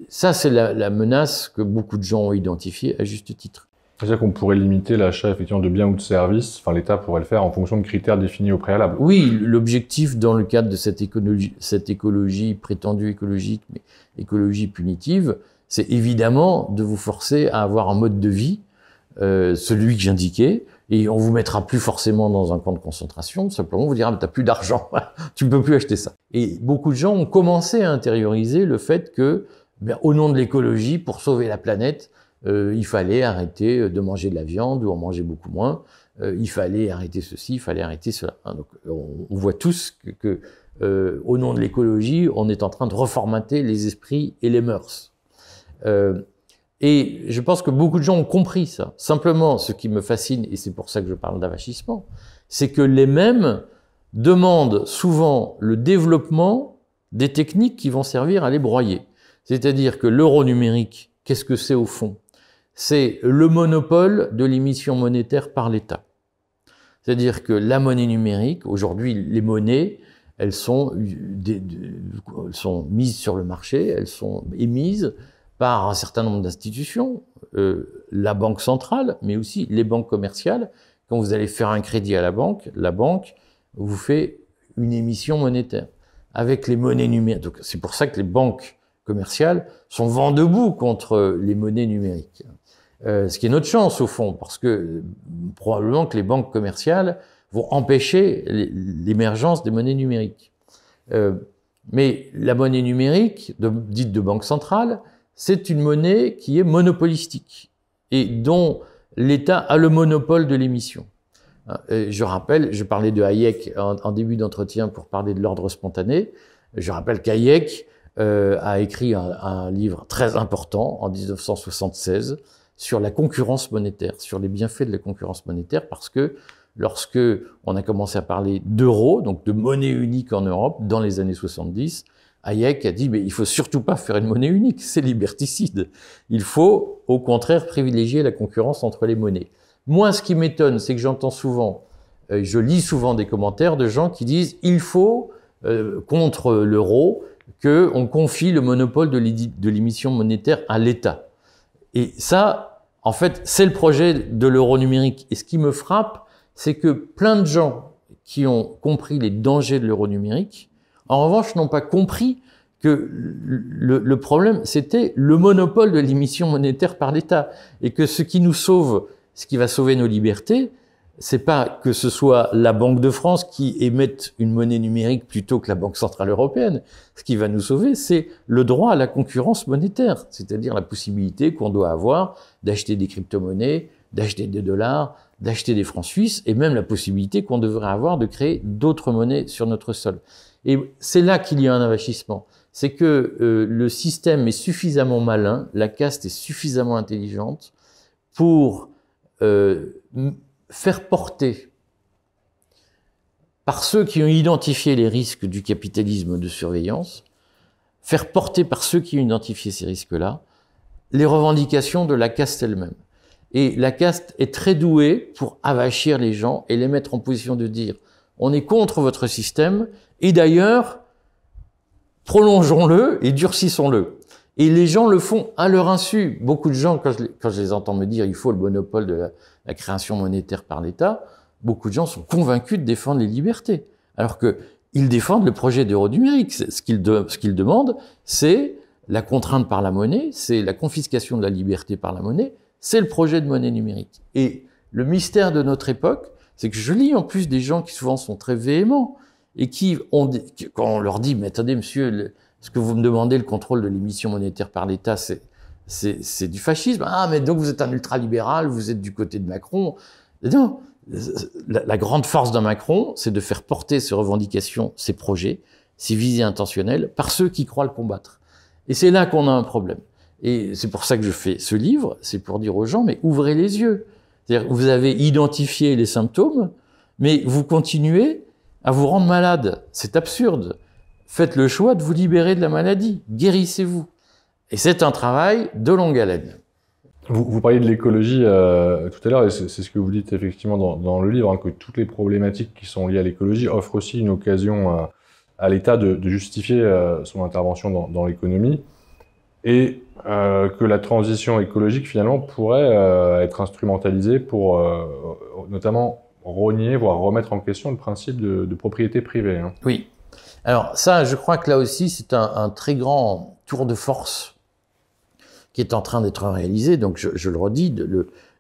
A: Ça, c'est la menace que beaucoup de gens ont identifiée à juste titre.
B: C'est-à-dire qu'on pourrait limiter l'achat effectivement de biens ou de services, enfin l'État pourrait le faire en fonction de critères définis au préalable.
A: Oui, l'objectif dans le cadre de cette écologie prétendue écologique, mais écologie punitive, c'est évidemment de vous forcer à avoir un mode de vie, celui que j'indiquais, et on vous mettra plus forcément dans un camp de concentration, simplement on vous dira « t'as plus d'argent, tu ne peux plus acheter ça ». Et beaucoup de gens ont commencé à intérioriser le fait que, au nom de l'écologie, pour sauver la planète, il fallait arrêter de manger de la viande ou en manger beaucoup moins, il fallait arrêter ceci, il fallait arrêter cela. Donc on voit tous que au nom de l'écologie, on est en train de reformater les esprits et les mœurs. Et je pense que beaucoup de gens ont compris ça. Simplement, ce qui me fascine, et c'est pour ça que je parle d'avachissement, c'est que les mêmes demandent souvent le développement des techniques qui vont servir à les broyer. C'est-à-dire que l'euro numérique, qu'est-ce que c'est au fond? C'est le monopole de l'émission monétaire par l'État. C'est-à-dire que la monnaie numérique, aujourd'hui, les monnaies, elles sont mises sur le marché, elles sont émises par un certain nombre d'institutions, la banque centrale, mais aussi les banques commerciales. Quand vous allez faire un crédit à la banque vous fait une émission monétaire. Avec les monnaies numériques, donc c'est pour ça que les banques commerciales sont vent debout contre les monnaies numériques. Ce qui est notre chance au fond, parce que probablement que les banques commerciales vont empêcher l'émergence des monnaies numériques. Mais la monnaie numérique, dite de banque centrale, c'est une monnaie qui est monopolistique et dont l'État a le monopole de l'émission. Je rappelle, je parlais de Hayek en début d'entretien pour parler de l'ordre spontané. Je rappelle qu'Hayek a écrit un livre très important en 1976 sur la concurrence monétaire, sur les bienfaits de la concurrence monétaire, parce que lorsque on a commencé à parler d'euro, donc de monnaie unique en Europe, dans les années 70, Hayek a dit mais il faut surtout pas faire une monnaie unique, c'est liberticide. Il faut au contraire privilégier la concurrence entre les monnaies. Moi, ce qui m'étonne, c'est que j'entends souvent, je lis souvent des commentaires de gens qui disent il faut contre l'euro qu'on confie le monopole de l'émission monétaire à l'État. Et ça, en fait, c'est le projet de l'euro numérique. Et ce qui me frappe, c'est que plein de gens qui ont compris les dangers de l'euro numérique, en revanche, n'ont pas compris que le problème, c'était le monopole de l'émission monétaire par l'État. Et que ce qui nous sauve, ce qui va sauver nos libertés, c'est pas que ce soit la Banque de France qui émette une monnaie numérique plutôt que la Banque Centrale Européenne. Ce qui va nous sauver, c'est le droit à la concurrence monétaire, c'est-à-dire la possibilité qu'on doit avoir d'acheter des crypto-monnaies, d'acheter des dollars, d'acheter des francs suisses, et même la possibilité qu'on devrait avoir de créer d'autres monnaies sur notre sol. Et c'est là qu'il y a un avachissement. C'est que le système est suffisamment malin, la caste est suffisamment intelligente pour faire porter par ceux qui ont identifié les risques du capitalisme de surveillance, faire porter par ceux qui ont identifié ces risques-là, les revendications de la caste elle-même. Et la caste est très douée pour avachir les gens et les mettre en position de dire « on est contre votre système et d'ailleurs, prolongeons-le et durcissons-le ». Et les gens le font à leur insu. Beaucoup de gens, quand je les entends me dire « il faut le monopole de la création monétaire par l'État », beaucoup de gens sont convaincus de défendre les libertés. Alors qu'ils défendent le projet d'euro numérique. Ce qu'ils demandent, c'est la contrainte par la monnaie, c'est la confiscation de la liberté par la monnaie, c'est le projet de monnaie numérique. Et le mystère de notre époque, c'est que je lis en plus des gens qui souvent sont très véhéments et quand on leur dit, mais attendez, monsieur, ce que vous me demandez, le contrôle de l'émission monétaire par l'État, c'est du fascisme. Ah, mais donc vous êtes un ultralibéral, vous êtes du côté de Macron. Non, la grande force d'un Macron, c'est de faire porter ses revendications, ses projets, ses visées intentionnelles par ceux qui croient le combattre. Et c'est là qu'on a un problème. Et c'est pour ça que je fais ce livre, c'est pour dire aux gens, mais ouvrez les yeux. C'est-à-dire, vous avez identifié les symptômes, mais vous continuez à vous rendre malade. C'est absurde. Faites le choix de vous libérer de la maladie. Guérissez-vous. Et c'est un travail de longue haleine.
B: Vous parliez de l'écologie tout à l'heure, et c'est ce que vous dites effectivement dans le livre, hein, que toutes les problématiques qui sont liées à l'écologie offrent aussi une occasion à l'État de justifier son intervention dans l'économie, et que la transition écologique finalement pourrait être instrumentalisée pour notamment renier, voire remettre en question le principe de propriété privée. Hein.
A: Oui. Alors ça, je crois que là aussi, c'est un très grand tour de force qui est en train d'être réalisé. Donc je le redis,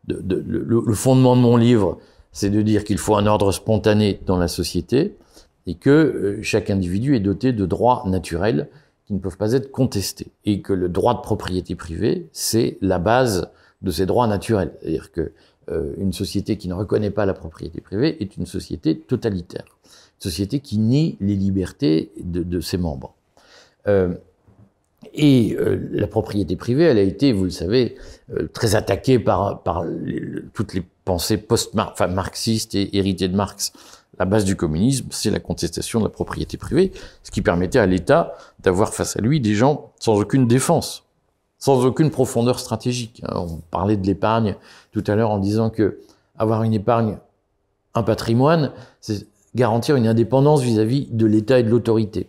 A: le fondement de mon livre, c'est de dire qu'il faut un ordre spontané dans la société et que chaque individu est doté de droits naturels qui ne peuvent pas être contestés. Et que le droit de propriété privée, c'est la base de ces droits naturels. C'est-à-dire que une société qui ne reconnaît pas la propriété privée est une société totalitaire. Une société qui nie les libertés de ses membres. La propriété privée, elle a été, vous le savez, très attaquée par toutes les pensées marxistes et héritées de Marx. La base du communisme, c'est la contestation de la propriété privée, ce qui permettait à l'État d'avoir face à lui des gens sans aucune défense, sans aucune profondeur stratégique. On parlait de l'épargne tout à l'heure en disant que avoir une épargne, un patrimoine, c'est garantir une indépendance vis-à-vis de l'État et de l'autorité.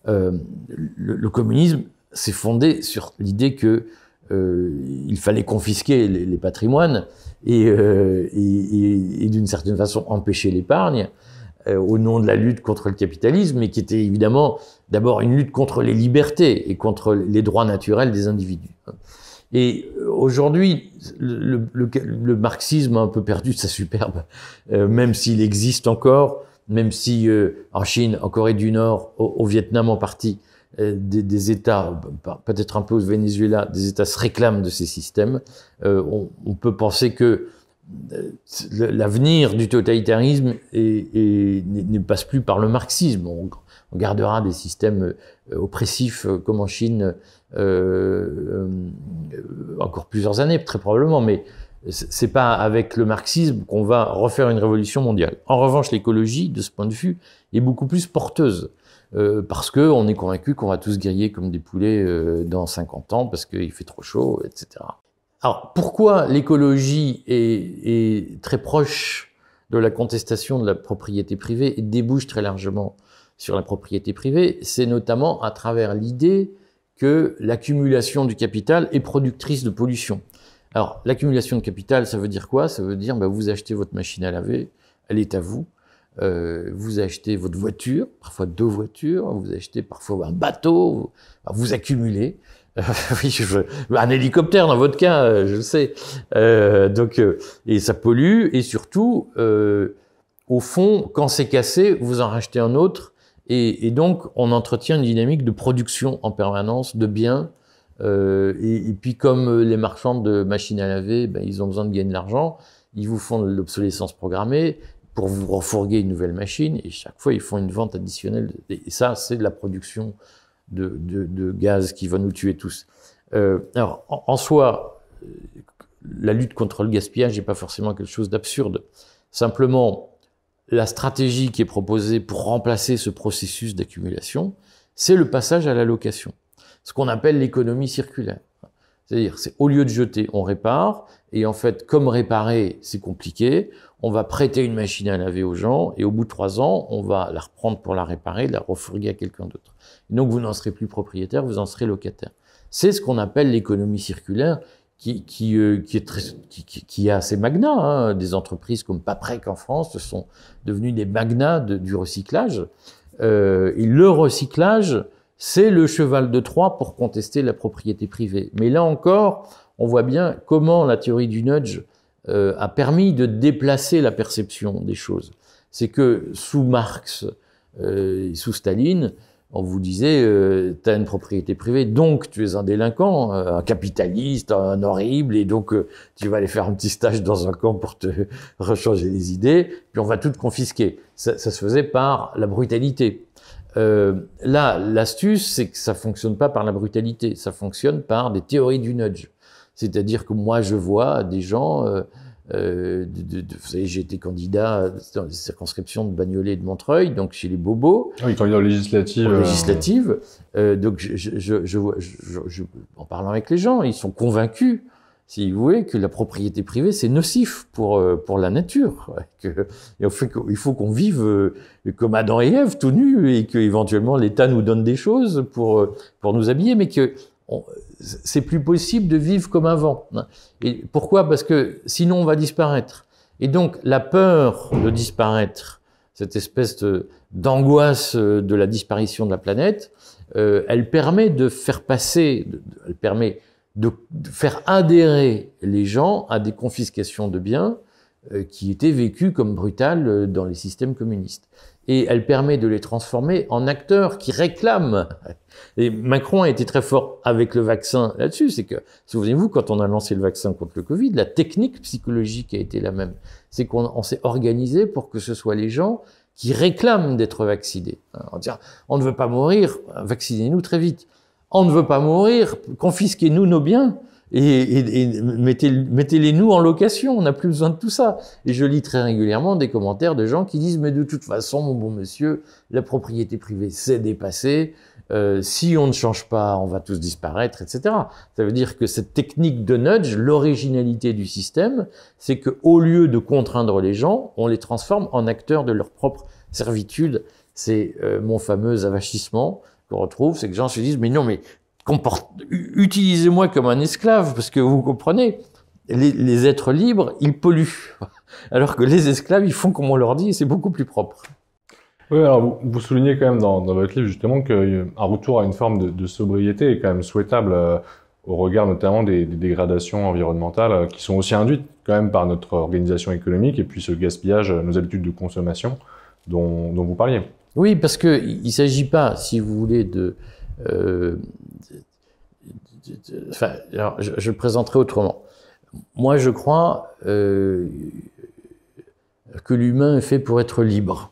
A: Le communisme s'est fondé sur l'idée que il fallait confisquer les patrimoines et d'une certaine façon empêcher l'épargne au nom de la lutte contre le capitalisme, mais qui était évidemment d'abord une lutte contre les libertés et contre les droits naturels des individus. Et aujourd'hui, le marxisme a un peu perdu de sa superbe, même s'il existe encore, même si en Chine, en Corée du Nord, au Vietnam en partie, des États, peut-être un peu au Venezuela, des États se réclament de ces systèmes. On peut penser que l'avenir du totalitarisme ne passe plus par le marxisme. On gardera des systèmes oppressifs comme en Chine encore plusieurs années, très probablement, mais c'est pas avec le marxisme qu'on va refaire une révolution mondiale. En revanche, l'écologie, de ce point de vue, est beaucoup plus porteuse. Parce qu'on est convaincu qu'on va tous griller comme des poulets dans 50 ans, parce qu'il fait trop chaud, etc. Alors, pourquoi l'écologie est très proche de la contestation de la propriété privée et débouche très largement sur la propriété privée? C'est notamment à travers l'idée que l'accumulation du capital est productrice de pollution. Alors, l'accumulation de capital, ça veut dire quoi? Ça veut dire, vous achetez votre machine à laver, elle est à vous. Vous achetez votre voiture, parfois 2 voitures, vous achetez parfois un bateau, vous accumulez. Oui, un hélicoptère dans votre cas, je le sais. Et ça pollue, et surtout, au fond, quand c'est cassé, vous en rachetez un autre, et donc on entretient une dynamique de production en permanence de biens. Et puis comme les marchands de machines à laver, ils ont besoin de gagner de l'argent, ils vous font de l'obsolescence programmée pour vous refourguer une nouvelle machine, et chaque fois ils font une vente additionnelle. Et ça, c'est de la production de gaz qui va nous tuer tous. Alors, en soi, la lutte contre le gaspillage n'est pas forcément quelque chose d'absurde. Simplement, la stratégie qui est proposée pour remplacer ce processus d'accumulation, c'est le passage à la location. Ce qu'on appelle l'économie circulaire. C'est-à-dire, c'est au lieu de jeter, on répare, et en fait, comme réparer, c'est compliqué, on va prêter une machine à laver aux gens, et au bout de 3 ans, on va la reprendre pour la réparer, la refourguer à quelqu'un d'autre. Donc, vous n'en serez plus propriétaire, vous en serez locataire. C'est ce qu'on appelle l'économie circulaire, qui a ses magnats, hein. Des entreprises comme Paprec en France sont devenues des magnats du recyclage. Et le recyclage, c'est le cheval de Troie pour contester la propriété privée. Mais là encore, on voit bien comment la théorie du nudge a permis de déplacer la perception des choses. C'est que sous Marx, sous Staline, on vous disait, tu as une propriété privée, donc tu es un délinquant, un capitaliste, un horrible, et donc tu vas aller faire un petit stage dans un camp pour te rechanger les idées, puis on va tout te confisquer. Ça se faisait par la brutalité. Là, l'astuce, c'est que ça fonctionne pas par la brutalité, ça fonctionne par des théories du nudge. C'est-à-dire que moi, je vois des gens... vous savez, j'ai été candidat dans les circonscriptions de Bagnolet et de Montreuil, donc chez les bobos.
B: Oui, candidat aux législatives.
A: Donc, en parlant avec les gens, ils sont convaincus, si vous voulez, que la propriété privée, c'est nocif pour la nature. Il faut qu'on vive comme Adam et Ève, tout nus, et qu'éventuellement l'État nous donne des choses pour nous habiller, mais que c'est plus possible de vivre comme avant. Et pourquoi? Parce que sinon on va disparaître. Et donc la peur de disparaître, cette espèce d'angoisse de la disparition de la planète, elle permet de faire passer, elle permet de faire adhérer les gens à des confiscations de biens qui étaient vécues comme brutales dans les systèmes communistes. Et elle permet de les transformer en acteurs qui réclament. Et Macron a été très fort avec le vaccin là-dessus. C'est que, souvenez-vous, quand on a lancé le vaccin contre le Covid, la technique psychologique a été la même. C'est qu'on s'est organisé pour que ce soit les gens qui réclament d'être vaccinés. On dit, on ne veut pas mourir, vaccinez-nous très vite. On ne veut pas mourir, confisquez-nous nos biens. Et mettez-les nous en location, on n'a plus besoin de tout ça. Et je lis très régulièrement des commentaires de gens qui disent « Mais de toute façon, mon bon monsieur, la propriété privée, c'est dépassé. Si on ne change pas, on va tous disparaître, etc. » Ça veut dire que cette technique de nudge, l'originalité du système, c'est qu'au lieu de contraindre les gens, on les transforme en acteurs de leur propre servitude. C'est mon fameux avachissement qu'on retrouve, c'est que les gens se disent « Mais non, mais... utilisez-moi comme un esclave, parce que vous comprenez, les êtres libres, ils polluent. Alors que les esclaves, ils font comme on leur dit, et c'est beaucoup plus propre.
B: Oui, alors vous soulignez quand même dans votre livre justement qu'un retour à une forme de sobriété est quand même souhaitable au regard notamment des dégradations environnementales qui sont aussi induites quand même par notre organisation économique et puis ce gaspillage, nos habitudes de consommation dont vous parliez.
A: Oui, parce que il s'agit pas, si vous voulez, enfin, alors je le présenterai autrement. Moi, je crois que l'humain est fait pour être libre,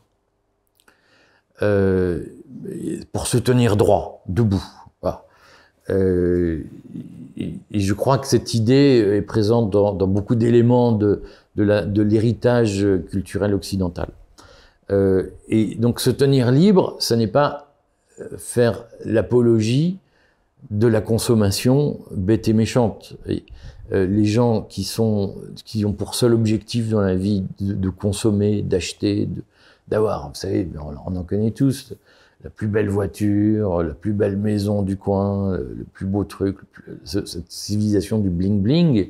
A: pour se tenir droit, debout. Voilà. Et je crois que cette idée est présente dans beaucoup d'éléments de l'héritage culturel occidental. Et donc, se tenir libre, ça n'est pas faire l'apologie de la consommation bête et méchante. Et, les gens qui ont pour seul objectif dans la vie de consommer, d'acheter, d'avoir, vous savez, on en connaît tous, la plus belle voiture, la plus belle maison du coin, le plus beau truc, cette civilisation du bling-bling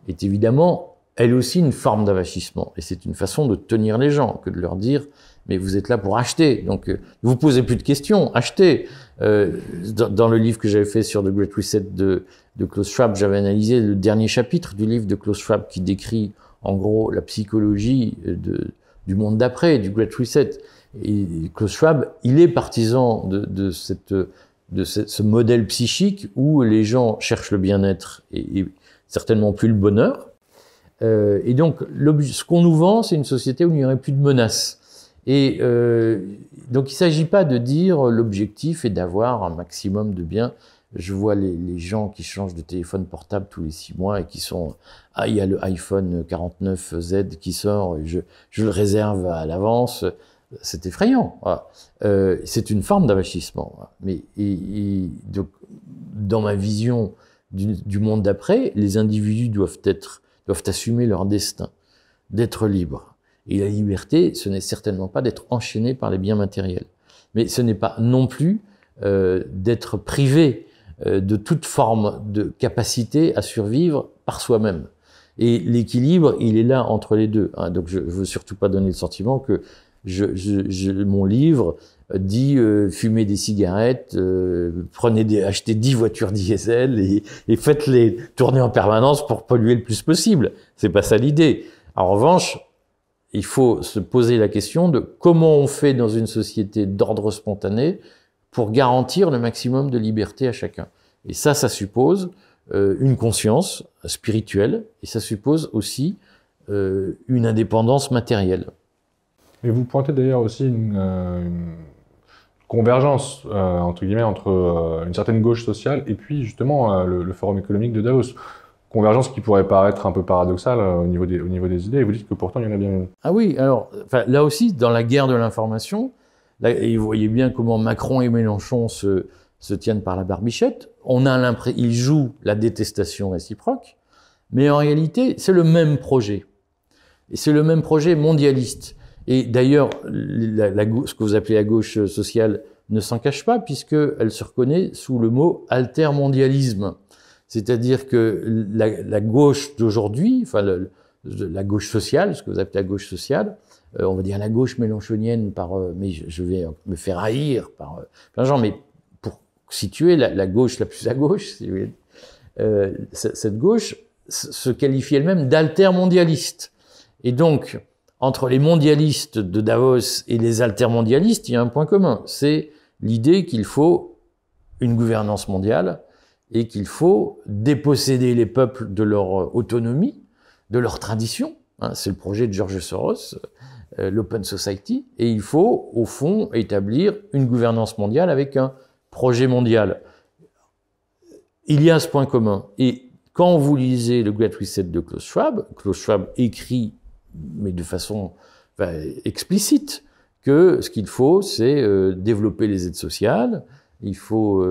A: est évidemment, elle aussi, une forme d'avachissement. Et c'est une façon de tenir les gens que de leur dire mais vous êtes là pour acheter, donc ne vous posez plus de questions, achetez. Dans le livre que j'avais fait sur The Great Reset de Klaus Schwab, j'avais analysé le dernier chapitre du livre de Klaus Schwab qui décrit en gros la psychologie du monde d'après, du Great Reset. Et Klaus Schwab, il est partisan de ce modèle psychique où les gens cherchent le bien-être et certainement plus le bonheur. Et donc, ce qu'on nous vend, c'est une société où il n'y aurait plus de menaces. Et donc, il ne s'agit pas de dire l'objectif est d'avoir un maximum de biens. Je vois les gens qui changent de téléphone portable tous les 6 mois et qui sont « Ah, il y a le iPhone 49Z qui sort, et je le réserve à l'avance ». C'est effrayant. Voilà. C'est une forme d'avachissement. Mais donc, dans ma vision du monde d'après, les individus doivent assumer leur destin, d'être libres. Et la liberté, ce n'est certainement pas d'être enchaîné par les biens matériels. Mais ce n'est pas non plus d'être privé de toute forme de capacité à survivre par soi-même. Et l'équilibre, il est là entre les deux. Hein. Donc je ne veux surtout pas donner le sentiment que mon livre dit fumez des cigarettes, achetez 10 voitures diesel et faites-les tourner en permanence pour polluer le plus possible. C'est pas ça l'idée. En revanche, il faut se poser la question de comment on fait dans une société d'ordre spontané pour garantir le maximum de liberté à chacun. Et ça suppose une conscience spirituelle, et ça suppose aussi une indépendance matérielle.
B: Et vous pointez d'ailleurs aussi une convergence, entre guillemets, entre une certaine gauche sociale et puis justement le Forum économique de Davos. Convergence qui pourrait paraître un peu paradoxale au niveau des idées, et vous dites que pourtant il y en a bien une.
A: Ah oui, alors là aussi, dans la guerre de l'information, et vous voyez bien comment Macron et Mélenchon se tiennent par la barbichette. On a l'impression, ils jouent la détestation réciproque, mais en réalité, c'est le même projet. Et c'est le même projet mondialiste. Et d'ailleurs, ce que vous appelez la gauche sociale ne s'en cache pas, puisqu'elle se reconnaît sous le mot altermondialisme. C'est-à-dire que la gauche d'aujourd'hui, enfin la gauche sociale, ce que vous appelez la gauche sociale, on va dire la gauche mélenchonienne, mais je vais me faire haïr par plein de gens, mais pour situer la gauche la plus à gauche, si vous voulez, cette gauche se qualifie elle-même d'altermondialiste. Et donc, entre les mondialistes de Davos et les altermondialistes, il y a un point commun, c'est l'idée qu'il faut une gouvernance mondiale et qu'il faut déposséder les peuples de leur autonomie, de leur tradition. C'est le projet de George Soros, l'Open Society, et il faut, au fond, établir une gouvernance mondiale avec un projet mondial. Il y a ce point commun. Et quand vous lisez le Great Reset de Klaus Schwab écrit, mais de façon explicite, que ce qu'il faut, c'est développer les aides sociales, il faut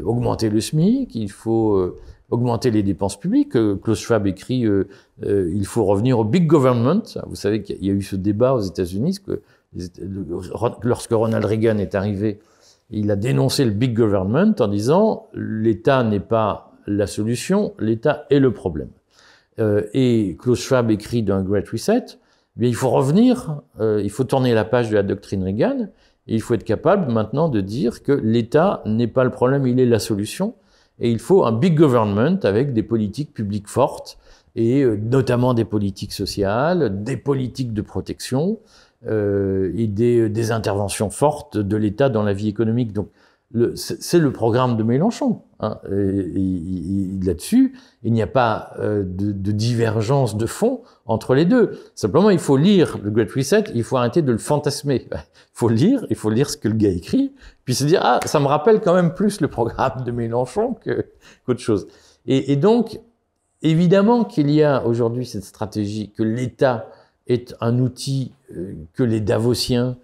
A: augmenter le SMIC, il faut augmenter les dépenses publiques. Klaus Schwab écrit il faut revenir au big government. Vous savez qu'il y a eu ce débat aux États-Unis, que lorsque Ronald Reagan est arrivé, il a dénoncé le big government en disant l'État n'est pas la solution, l'État est le problème. Et Klaus Schwab écrit dans Great Reset, il faut revenir, il faut tourner la page de la doctrine Reagan, et il faut être capable maintenant de dire que l'État n'est pas le problème, il est la solution, et il faut un big government avec des politiques publiques fortes, et notamment des politiques sociales, des politiques de protection, et des interventions fortes de l'État dans la vie économique. Donc, c'est le programme de Mélenchon. Là-dessus, il n'y a pas de divergence de fond entre les deux. Simplement, il faut lire le Great Reset, il faut arrêter de le fantasmer. Il faut lire ce que le gars écrit, puis se dire « Ah, ça me rappelle quand même plus le programme de Mélenchon qu'autre chose. » Et donc, évidemment qu'il y a aujourd'hui cette stratégie que l'État est un outil que les Davosiens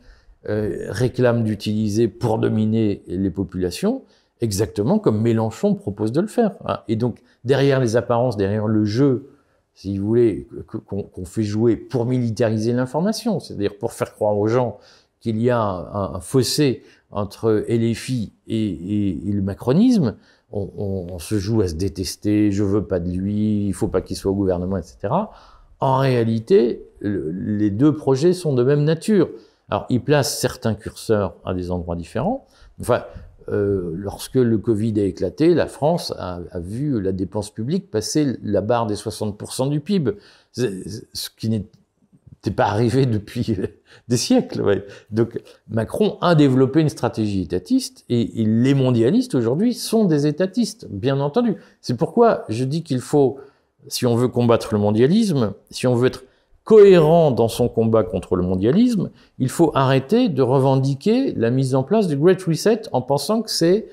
A: réclament d'utiliser pour dominer les populations, exactement comme Mélenchon propose de le faire. Et donc, derrière les apparences, derrière le jeu, si vous voulez, qu'on fait jouer pour militariser l'information, c'est-à-dire pour faire croire aux gens qu'il y a un fossé entre LFI et le macronisme, on se joue à se détester, je veux pas de lui, il faut pas qu'il soit au gouvernement, etc. En réalité, les deux projets sont de même nature. Alors, ils placent certains curseurs à des endroits différents. Enfin, lorsque le Covid a éclaté, la France a vu la dépense publique passer la barre des 60% du PIB, ce qui n'était pas arrivé depuis des siècles. Ouais. Donc, Macron a développé une stratégie étatiste, et les mondialistes aujourd'hui sont des étatistes, bien entendu. C'est pourquoi je dis qu'il faut, si on veut combattre le mondialisme, si on veut être cohérent dans son combat contre le mondialisme, il faut arrêter de revendiquer la mise en place du Great Reset en pensant que c'est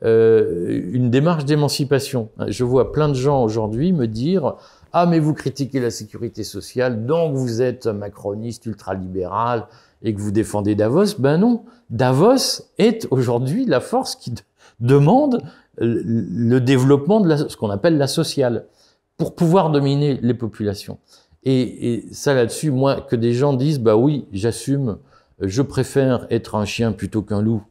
A: une démarche d'émancipation. Je vois plein de gens aujourd'hui me dire « Ah, mais vous critiquez la sécurité sociale, donc vous êtes macroniste ultralibéral et que vous défendez Davos. » Ben non, Davos est aujourd'hui la force qui demande le développement de ce qu'on appelle la sociale pour pouvoir dominer les populations. Et ça là-dessus, moi, que des gens disent « Bah oui, j'assume, je préfère être un chien plutôt qu'un loup »,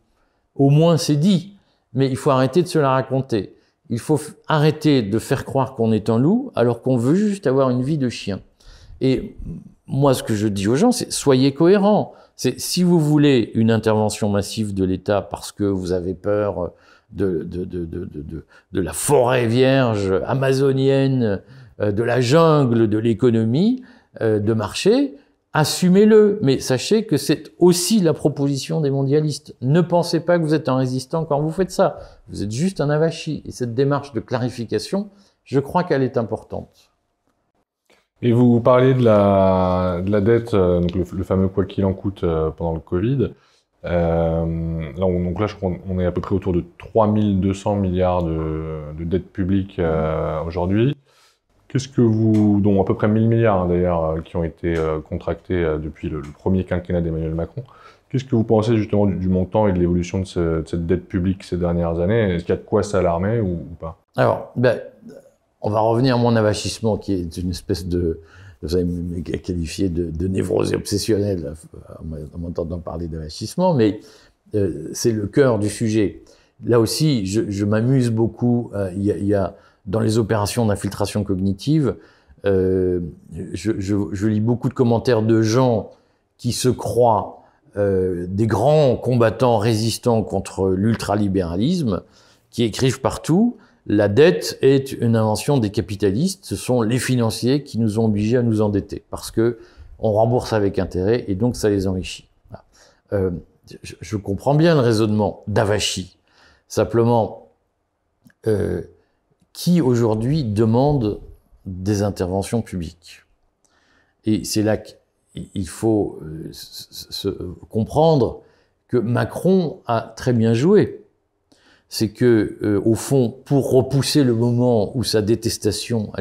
A: au moins c'est dit, mais il faut arrêter de se la raconter. Il faut arrêter de faire croire qu'on est un loup alors qu'on veut juste avoir une vie de chien. Et moi, ce que je dis aux gens, c'est « Soyez cohérents ». Si vous voulez une intervention massive de l'État parce que vous avez peur de la forêt vierge amazonienne, de la jungle, de l'économie, de marché, assumez-le, mais sachez que c'est aussi la proposition des mondialistes. Ne pensez pas que vous êtes un résistant quand vous faites ça. Vous êtes juste un avachi. Et cette démarche de clarification, je crois qu'elle est importante.
B: Et vous parlez de la dette, donc le fameux quoi qu'il en coûte pendant le Covid. Donc là, je crois qu'on est à peu près autour de 3200 milliards de dettes publiques aujourd'hui. Qu'est-ce que dont à peu près 1000 milliards d'ailleurs, qui ont été contractés depuis le premier quinquennat d'Emmanuel Macron. Qu'est-ce que vous pensez justement du montant et de l'évolution de cette dette publique ces dernières années? Est-ce qu'il y a de quoi s'alarmer ou pas?
A: Alors, on va revenir à mon avachissement, qui est une espèce de, vous avez qualifié de névrose obsessionnelle en m'entendant parler d'avachissement, mais c'est le cœur du sujet. Là aussi, je m'amuse beaucoup. Il y a dans les opérations d'infiltration cognitive, je lis beaucoup de commentaires de gens qui se croient des grands combattants résistants contre l'ultralibéralisme, qui écrivent partout: la dette est une invention des capitalistes, ce sont les financiers qui nous ont obligés à nous endetter, parce que on rembourse avec intérêt et donc ça les enrichit. Je comprends bien le raisonnement d'Avachi. Simplement, qui aujourd'hui demande des interventions publiques? Et c'est là qu'il faut comprendre que Macron a très bien joué. C'est que, au fond, pour repousser le moment où sa détestation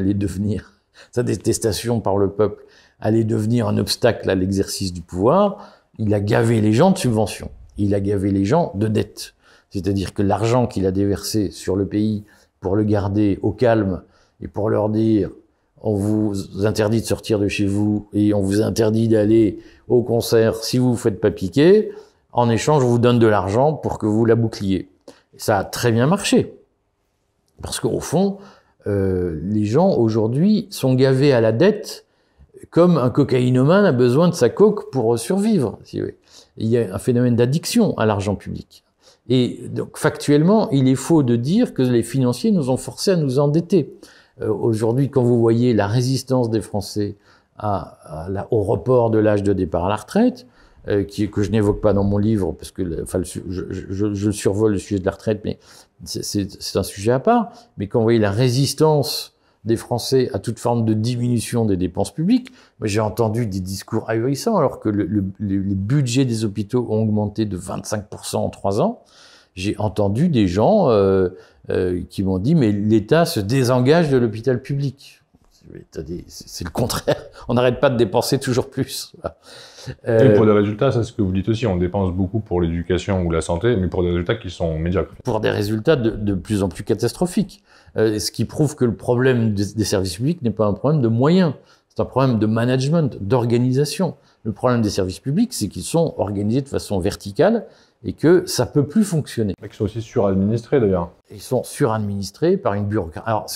A: par le peuple allait devenir un obstacle à l'exercice du pouvoir, il a gavé les gens de subventions. Il a gavé les gens de dettes. C'est-à-dire que l'argent qu'il a déversé sur le pays pour le garder au calme et pour leur dire: on vous interdit de sortir de chez vous et on vous interdit d'aller au concert si vous vous faites pas piquer, en échange on vous donne de l'argent pour que vous la boucliez. Ça a très bien marché. Parce qu'au fond, les gens aujourd'hui sont gavés à la dette comme un cocaïnomane a besoin de sa coke pour survivre. Il y a un phénomène d'addiction à l'argent public. Et donc, factuellement, il est faux de dire que les financiers nous ont forcés à nous endetter. Aujourd'hui, quand vous voyez la résistance des Français au report de l'âge de départ à la retraite, que je n'évoque pas dans mon livre, parce que je survole le sujet de la retraite, mais c'est un sujet à part. Mais quand vous voyez la résistance des Français à toute forme de diminution des dépenses publiques, j'ai entendu des discours ahurissants, alors que les budgets des hôpitaux ont augmenté de 25% en 3 ans. J'ai entendu des gens qui m'ont dit: mais l'État se désengage de l'hôpital public. C'est le contraire. On n'arrête pas de dépenser toujours plus.
B: Et pour des résultats, c'est ce que vous dites aussi, on dépense beaucoup pour l'éducation ou la santé, mais pour des résultats qui sont médiocres.
A: Pour des résultats de plus en plus catastrophiques. Ce qui prouve que le problème des services publics n'est pas un problème de moyens, c'est un problème de management, d'organisation. Le problème des services publics, c'est qu'ils sont organisés de façon verticale et que ça peut plus fonctionner.
B: Ils sont aussi suradministrés d'ailleurs.
A: Ils sont suradministrés par une bureaucratie. Alors,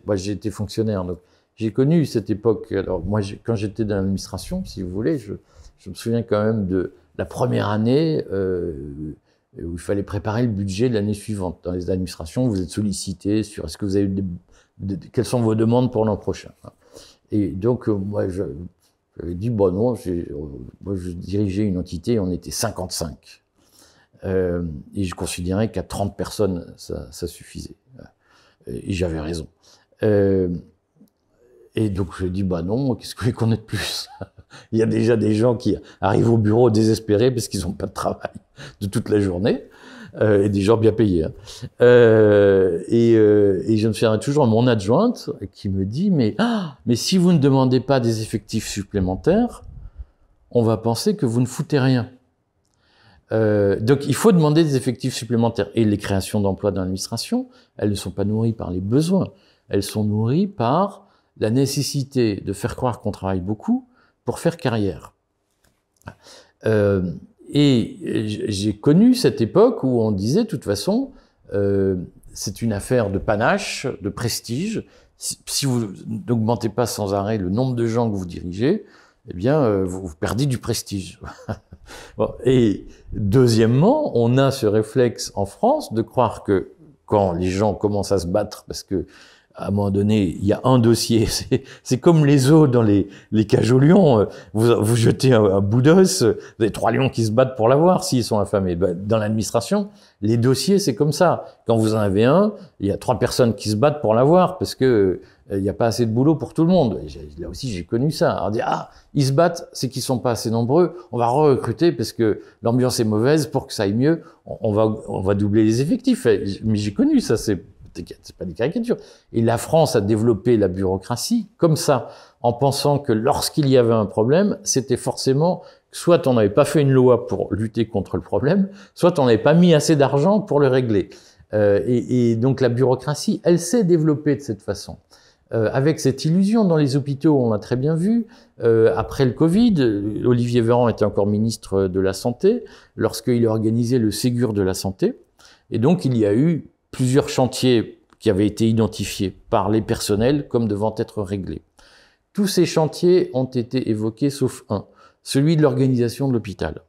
A: moi j'ai été fonctionnaire, donc j'ai connu cette époque. Alors moi, quand j'étais dans l'administration, si vous voulez, je me souviens quand même de la première année où il fallait préparer le budget de l'année suivante. Dans les administrations, vous êtes sollicité sur est-ce que vous avez quelles sont vos demandes pour l'an prochain. Et donc, moi, j'avais dit, bon, non, moi, je dirigeais une entité, on était 55. Et je considérais qu'à 30 personnes, ça suffisait. Et j'avais raison. Et donc, je dis, bah non, qu'est-ce que vous voulez qu'on ait de plus? Il y a déjà des gens qui arrivent au bureau désespérés parce qu'ils n'ont pas de travail de toute la journée, et des gens bien payés. Et je me souviens toujours de mon adjointe qui me dit, mais si vous ne demandez pas des effectifs supplémentaires, on va penser que vous ne foutez rien. Donc il faut demander des effectifs supplémentaires. Et les créations d'emplois dans l'administration, elles ne sont pas nourries par les besoins, elles sont nourries par la nécessité de faire croire qu'on travaille beaucoup pour faire carrière. Et j'ai connu cette époque où on disait, de toute façon, c'est une affaire de panache, de prestige. Si vous n'augmentez pas sans arrêt le nombre de gens que vous dirigez, eh bien, vous perdez du prestige. Bon, et deuxièmement, on a ce réflexe en France de croire que quand les gens commencent à se battre parce que à un moment donné, il y a un dossier. C'est comme les os dans les cages aux lions. Vous jetez un bout d'os, vous avez 3 lions qui se battent pour l'avoir s'ils sont affamés. Dans l'administration, les dossiers, c'est comme ça. Quand vous en avez un, il y a 3 personnes qui se battent pour l'avoir parce que il n'y a pas assez de boulot pour tout le monde. Là aussi, j'ai connu ça. Alors, on dit, ils se battent, c'est qu'ils sont pas assez nombreux. On va recruter parce que l'ambiance est mauvaise. Pour que ça aille mieux, on va doubler les effectifs. Mais j'ai connu ça, c'est pas des caricatures. Et la France a développé la bureaucratie comme ça, en pensant que lorsqu'il y avait un problème, c'était forcément soit on n'avait pas fait une loi pour lutter contre le problème, soit on n'avait pas mis assez d'argent pour le régler. Et donc la bureaucratie, elle s'est développée de cette façon. Avec cette illusion dans les hôpitaux, on l'a très bien vu. Après le Covid, Olivier Véran était encore ministre de la Santé lorsqu'il a organisé le Ségur de la Santé. Et donc il y a eu plusieurs chantiers qui avaient été identifiés par les personnels comme devant être réglés. Tous ces chantiers ont été évoqués sauf un, celui de l'organisation de l'hôpital.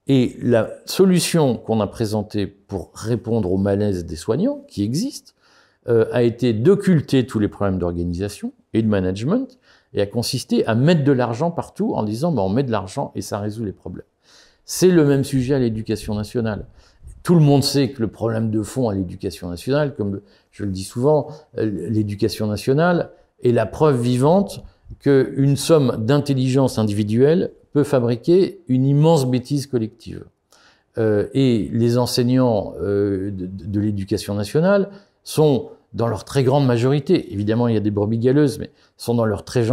A: Et la solution qu'on a présentée pour répondre au malaise des soignants, qui existe, a été d'occulter tous les problèmes d'organisation et de management, et a consisté à mettre de l'argent partout en disant on met de l'argent et ça résout les problèmes. C'est le même sujet à l'éducation nationale. Tout le monde sait que le problème de fond à l'éducation nationale, comme je le dis souvent, l'éducation nationale est la preuve vivante qu'une somme d'intelligence individuelle peut fabriquer une immense bêtise collective. Et les enseignants de l'éducation nationale sont, dans leur très grande majorité, évidemment il y a des brebis galeuses, mais sont dans leur très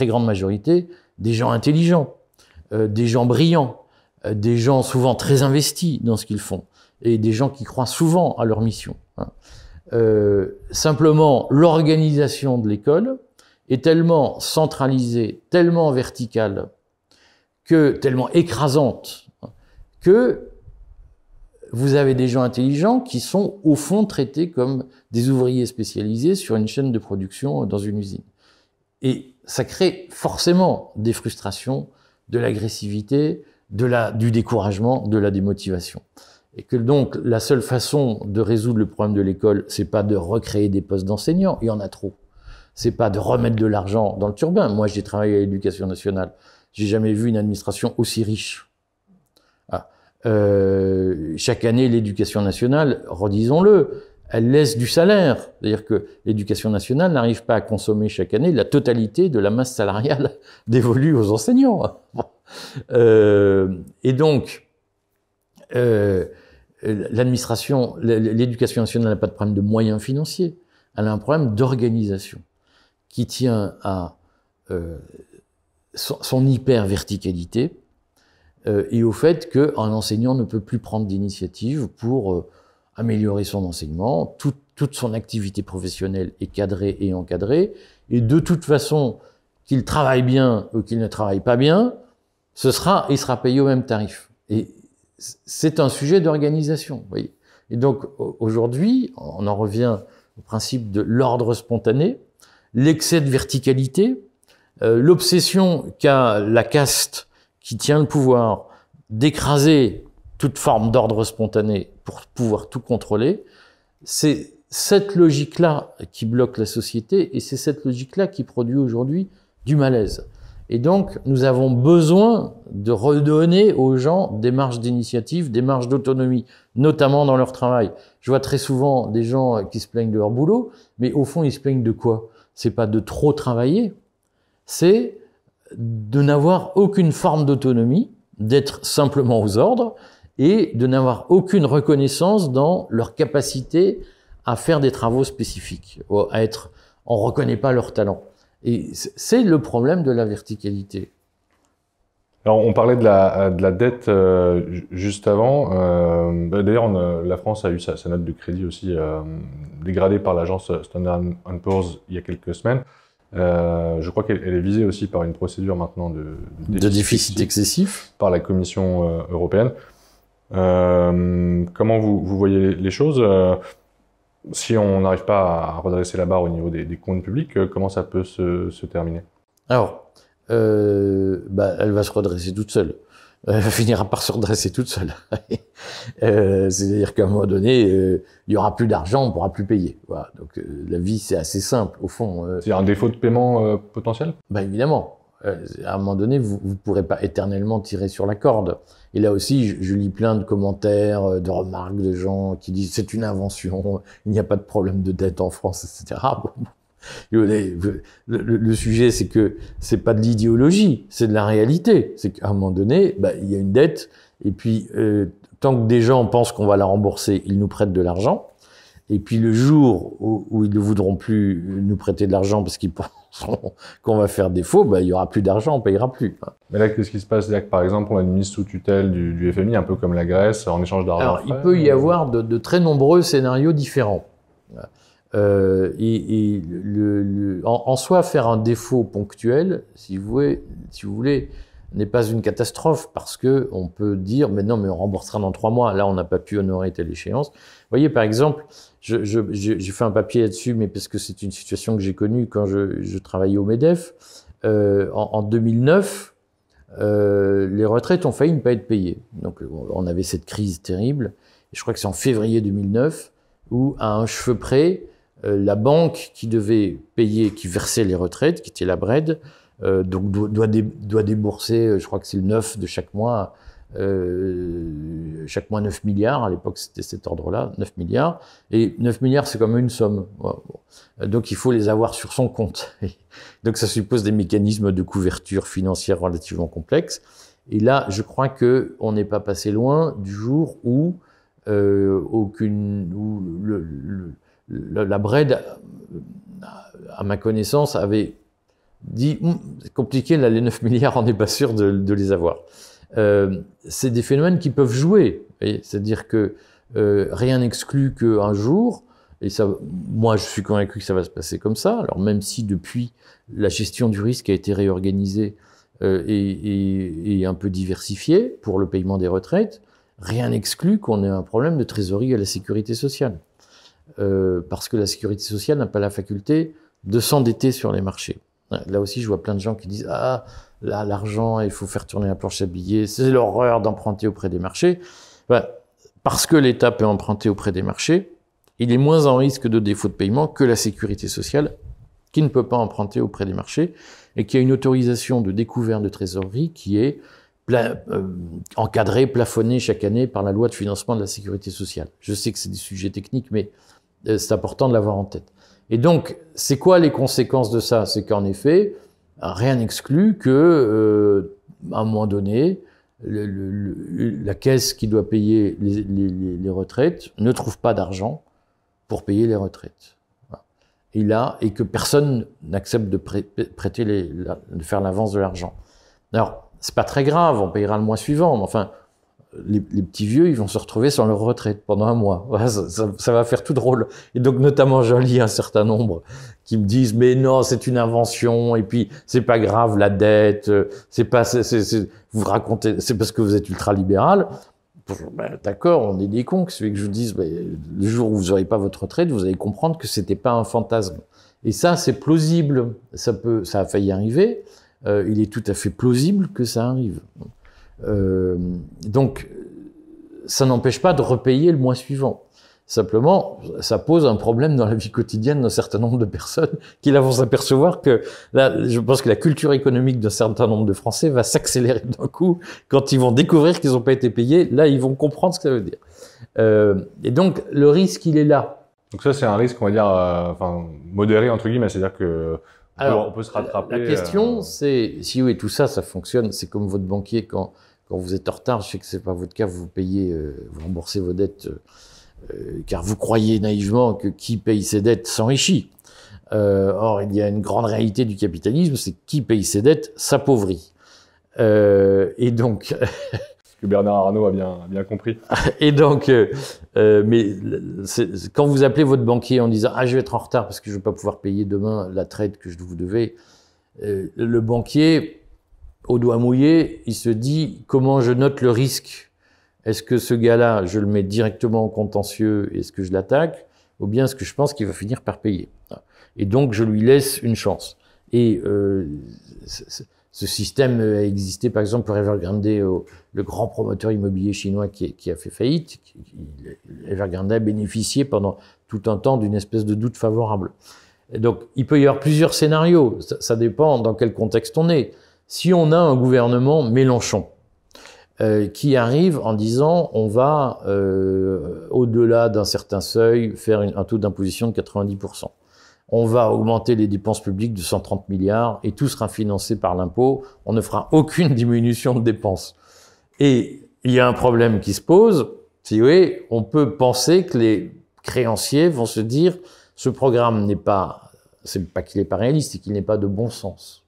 A: grande majorité des gens intelligents, des gens brillants, des gens souvent très investis dans ce qu'ils font, et des gens qui croient souvent à leur mission. Simplement, l'organisation de l'école est tellement centralisée, tellement verticale, tellement écrasante, que vous avez des gens intelligents qui sont au fond traités comme des ouvriers spécialisés sur une chaîne de production dans une usine. Et ça crée forcément des frustrations, de l'agressivité, du découragement, de la démotivation. Et que donc la seule façon de résoudre le problème de l'école, c'est pas de recréer des postes d'enseignants, il y en a trop. C'est pas de remettre de l'argent dans le turbin. Moi, j'ai travaillé à l'éducation nationale. J'ai jamais vu une administration aussi riche. Chaque année, l'éducation nationale, redisons-le, elle laisse du salaire. C'est-à-dire que l'éducation nationale n'arrive pas à consommer chaque année la totalité de la masse salariale dévolue aux enseignants. Et donc, l'éducation nationale n'a pas de problème de moyens financiers. Elle a un problème d'organisation qui tient à son hyper-verticalité, et au fait qu'un enseignant ne peut plus prendre d'initiative pour améliorer son enseignement. Toute son activité professionnelle est cadrée et encadrée, et de toute façon, qu'il travaille bien ou qu'il ne travaille pas bien, il sera payé au même tarif. Et c'est un sujet d'organisation, vous voyez. Et donc aujourd'hui, on en revient au principe de l'ordre spontané, l'excès de verticalité, l'obsession qu'a la caste qui tient le pouvoir d'écraser toute forme d'ordre spontané pour pouvoir tout contrôler, c'est cette logique-là qui bloque la société et c'est cette logique-là qui produit aujourd'hui du malaise. Et donc, nous avons besoin de redonner aux gens des marges d'initiative, des marges d'autonomie, notamment dans leur travail. Je vois très souvent des gens qui se plaignent de leur boulot, mais au fond, ils se plaignent de quoi? C'est pas de trop travailler, c'est de n'avoir aucune forme d'autonomie, d'être simplement aux ordres, et de n'avoir aucune reconnaissance dans leur capacité à faire des travaux spécifiques, on reconnaît pas leur talent. Et c'est le problème de la verticalité.
B: Alors, on parlait de la dette juste avant. D'ailleurs, la France a eu sa note de crédit aussi dégradée par l'agence Standard & Poor's il y a quelques semaines. Je crois qu'elle est visée aussi par une procédure maintenant de
A: déficit excessif
B: par la Commission européenne. Comment vous voyez les choses si on n'arrive pas à redresser la barre au niveau des comptes publics, comment ça peut se terminer?
A: Alors, elle va se redresser toute seule. finira par se redresser toute seule. C'est-à-dire qu'à un moment donné, il y aura plus d'argent, on pourra plus payer. Voilà. Donc la vie, c'est assez simple, au fond.
B: C'est un défaut de paiement potentiel?
A: Ben évidemment. À un moment donné, vous ne pourrez pas éternellement tirer sur la corde. Et là aussi, je lis plein de commentaires, de remarques de gens qui disent c'est une invention, il n'y a pas de problème de dette en France, etc. Bon. Le sujet, c'est que c'est pas de l'idéologie, c'est de la réalité. C'est qu'à un moment donné, bah, il y a une dette, et puis tant que des gens pensent qu'on va la rembourser, ils nous prêtent de l'argent. Et puis le jour où ils ne voudront plus nous prêter de l'argent parce qu'ils penseront qu'on va faire défaut, bah, il y aura plus d'argent, on payera plus.
B: Mais là, qu'est-ce qui se passe? C'est-à-dire que par exemple, on a une mise sous tutelle du FMI, un peu comme la Grèce, en échange d'argent.
A: Alors, il peut y avoir de très nombreux scénarios différents. En soi, faire un défaut ponctuel, si vous voulez, n'est pas une catastrophe parce que on peut dire mais non, mais on remboursera dans 3 mois. Là, on n'a pas pu honorer telle échéance. Vous voyez, par exemple, j'ai fait un papier là-dessus, mais parce que c'est une situation que j'ai connue quand je travaillais au MEDEF. En 2009, les retraites ont failli ne pas être payées. Donc, on avait cette crise terrible. Et je crois que c'est en février 2009 où, à un cheveu près, la banque qui devait payer, qui versait les retraites, qui était la BRED, donc doit débourser, je crois que c'est le 9 de chaque mois 9 milliards, à l'époque c'était cet ordre-là, 9 milliards, et 9 milliards c'est comme une somme, donc il faut les avoir sur son compte, donc ça suppose des mécanismes de couverture financière relativement complexes, et là je crois que on n'est pas passé loin du jour où la BRED, à ma connaissance, avait dit c'est compliqué, là, les 9 milliards, on n'est pas sûr de les avoir. C'est des phénomènes qui peuvent jouer. C'est-à-dire que rien n'exclut qu'un jour, et ça, moi je suis convaincu que ça va se passer comme ça, alors même si depuis la gestion du risque a été réorganisée et un peu diversifiée pour le paiement des retraites, rien n'exclut qu'on ait un problème de trésorerie à la sécurité sociale. Parce que la sécurité sociale n'a pas la faculté de s'endetter sur les marchés. Là aussi, je vois plein de gens qui disent « Ah, là, l'argent, il faut faire tourner la planche à billets, c'est l'horreur d'emprunter auprès des marchés. » Parce que l'État peut emprunter auprès des marchés, il est moins en risque de défaut de paiement que la sécurité sociale, qui ne peut pas emprunter auprès des marchés, et qui a une autorisation de découvert de trésorerie qui est encadrée, plafonnée chaque année par la loi de financement de la sécurité sociale. Je sais que c'est des sujets techniques, mais c'est important de l'avoir en tête. Et donc, c'est quoi les conséquences de ça? C'est qu'en effet, rien n'exclut que, à un moment donné, la caisse qui doit payer les retraites ne trouve pas d'argent pour payer les retraites. Voilà. Et que personne n'accepte de prêter de faire l'avance de l'argent. Alors, c'est pas très grave, on payera le mois suivant, mais enfin, les petits vieux, ils vont se retrouver sans leur retraite pendant un mois. Voilà, ça va faire tout drôle. Et donc, notamment, j'en lis un certain nombre qui me disent, mais non, c'est une invention, et puis, c'est pas grave, la dette, vous racontez, c'est parce que vous êtes ultra-libéral. Ben, d'accord, on est des cons, que celui que je vous dise, ben, le jour où vous n'aurez pas votre retraite, vous allez comprendre que c'était pas un fantasme. Et ça, c'est plausible. Ça a failli arriver. Il est tout à fait plausible que ça arrive. Donc, ça n'empêche pas de repayer le mois suivant. Simplement, ça pose un problème dans la vie quotidienne d'un certain nombre de personnes qui là vont s'apercevoir que, là, je pense que la culture économique d'un certain nombre de Français va s'accélérer d'un coup quand ils vont découvrir qu'ils n'ont pas été payés. Là, ils vont comprendre ce que ça veut dire. Et donc, le risque, il est là.
B: Donc ça, c'est un risque, on va dire, modéré, entre guillemets, c'est-à-dire que on peut se rattraper.
A: La question, c'est, si oui, tout ça, ça fonctionne, c'est comme votre banquier quand vous êtes en retard, je sais que c'est pas votre cas, vous payez, vous remboursez vos dettes, car vous croyez naïvement que qui paye ses dettes s'enrichit. Or, il y a une grande réalité du capitalisme, c'est que qui paye ses dettes s'appauvrit. Et donc...
B: Ce que Bernard Arnault a bien compris.
A: Et donc, mais quand vous appelez votre banquier en disant « Ah, je vais être en retard parce que je ne vais pas pouvoir payer demain la traite que je vous devais », le banquier, au doigt mouillé, il se dit « Comment je note le risque ? Est-ce que ce gars-là, je le mets directement au contentieux et est-ce que je l'attaque ? Ou bien est-ce que je pense qu'il va finir par payer ?» Et donc, je lui laisse une chance. Et Ce système a existé, par exemple, pour Evergrande, le grand promoteur immobilier chinois qui a fait faillite. Evergrande a bénéficié pendant tout un temps d'une espèce de doute favorable. Et donc, il peut y avoir plusieurs scénarios. Ça dépend dans quel contexte on est. Si on a un gouvernement Mélenchon, qui arrive en disant on va, au-delà d'un certain seuil, faire un taux d'imposition de 90%. On va augmenter les dépenses publiques de 130 milliards et tout sera financé par l'impôt. On ne fera aucune diminution de dépenses. Et il y a un problème qui se pose. Si oui, on peut penser que les créanciers vont se dire ce programme n'est pas, c'est pas qu'il n'est pas réaliste, c'est qu'il n'est pas de bon sens,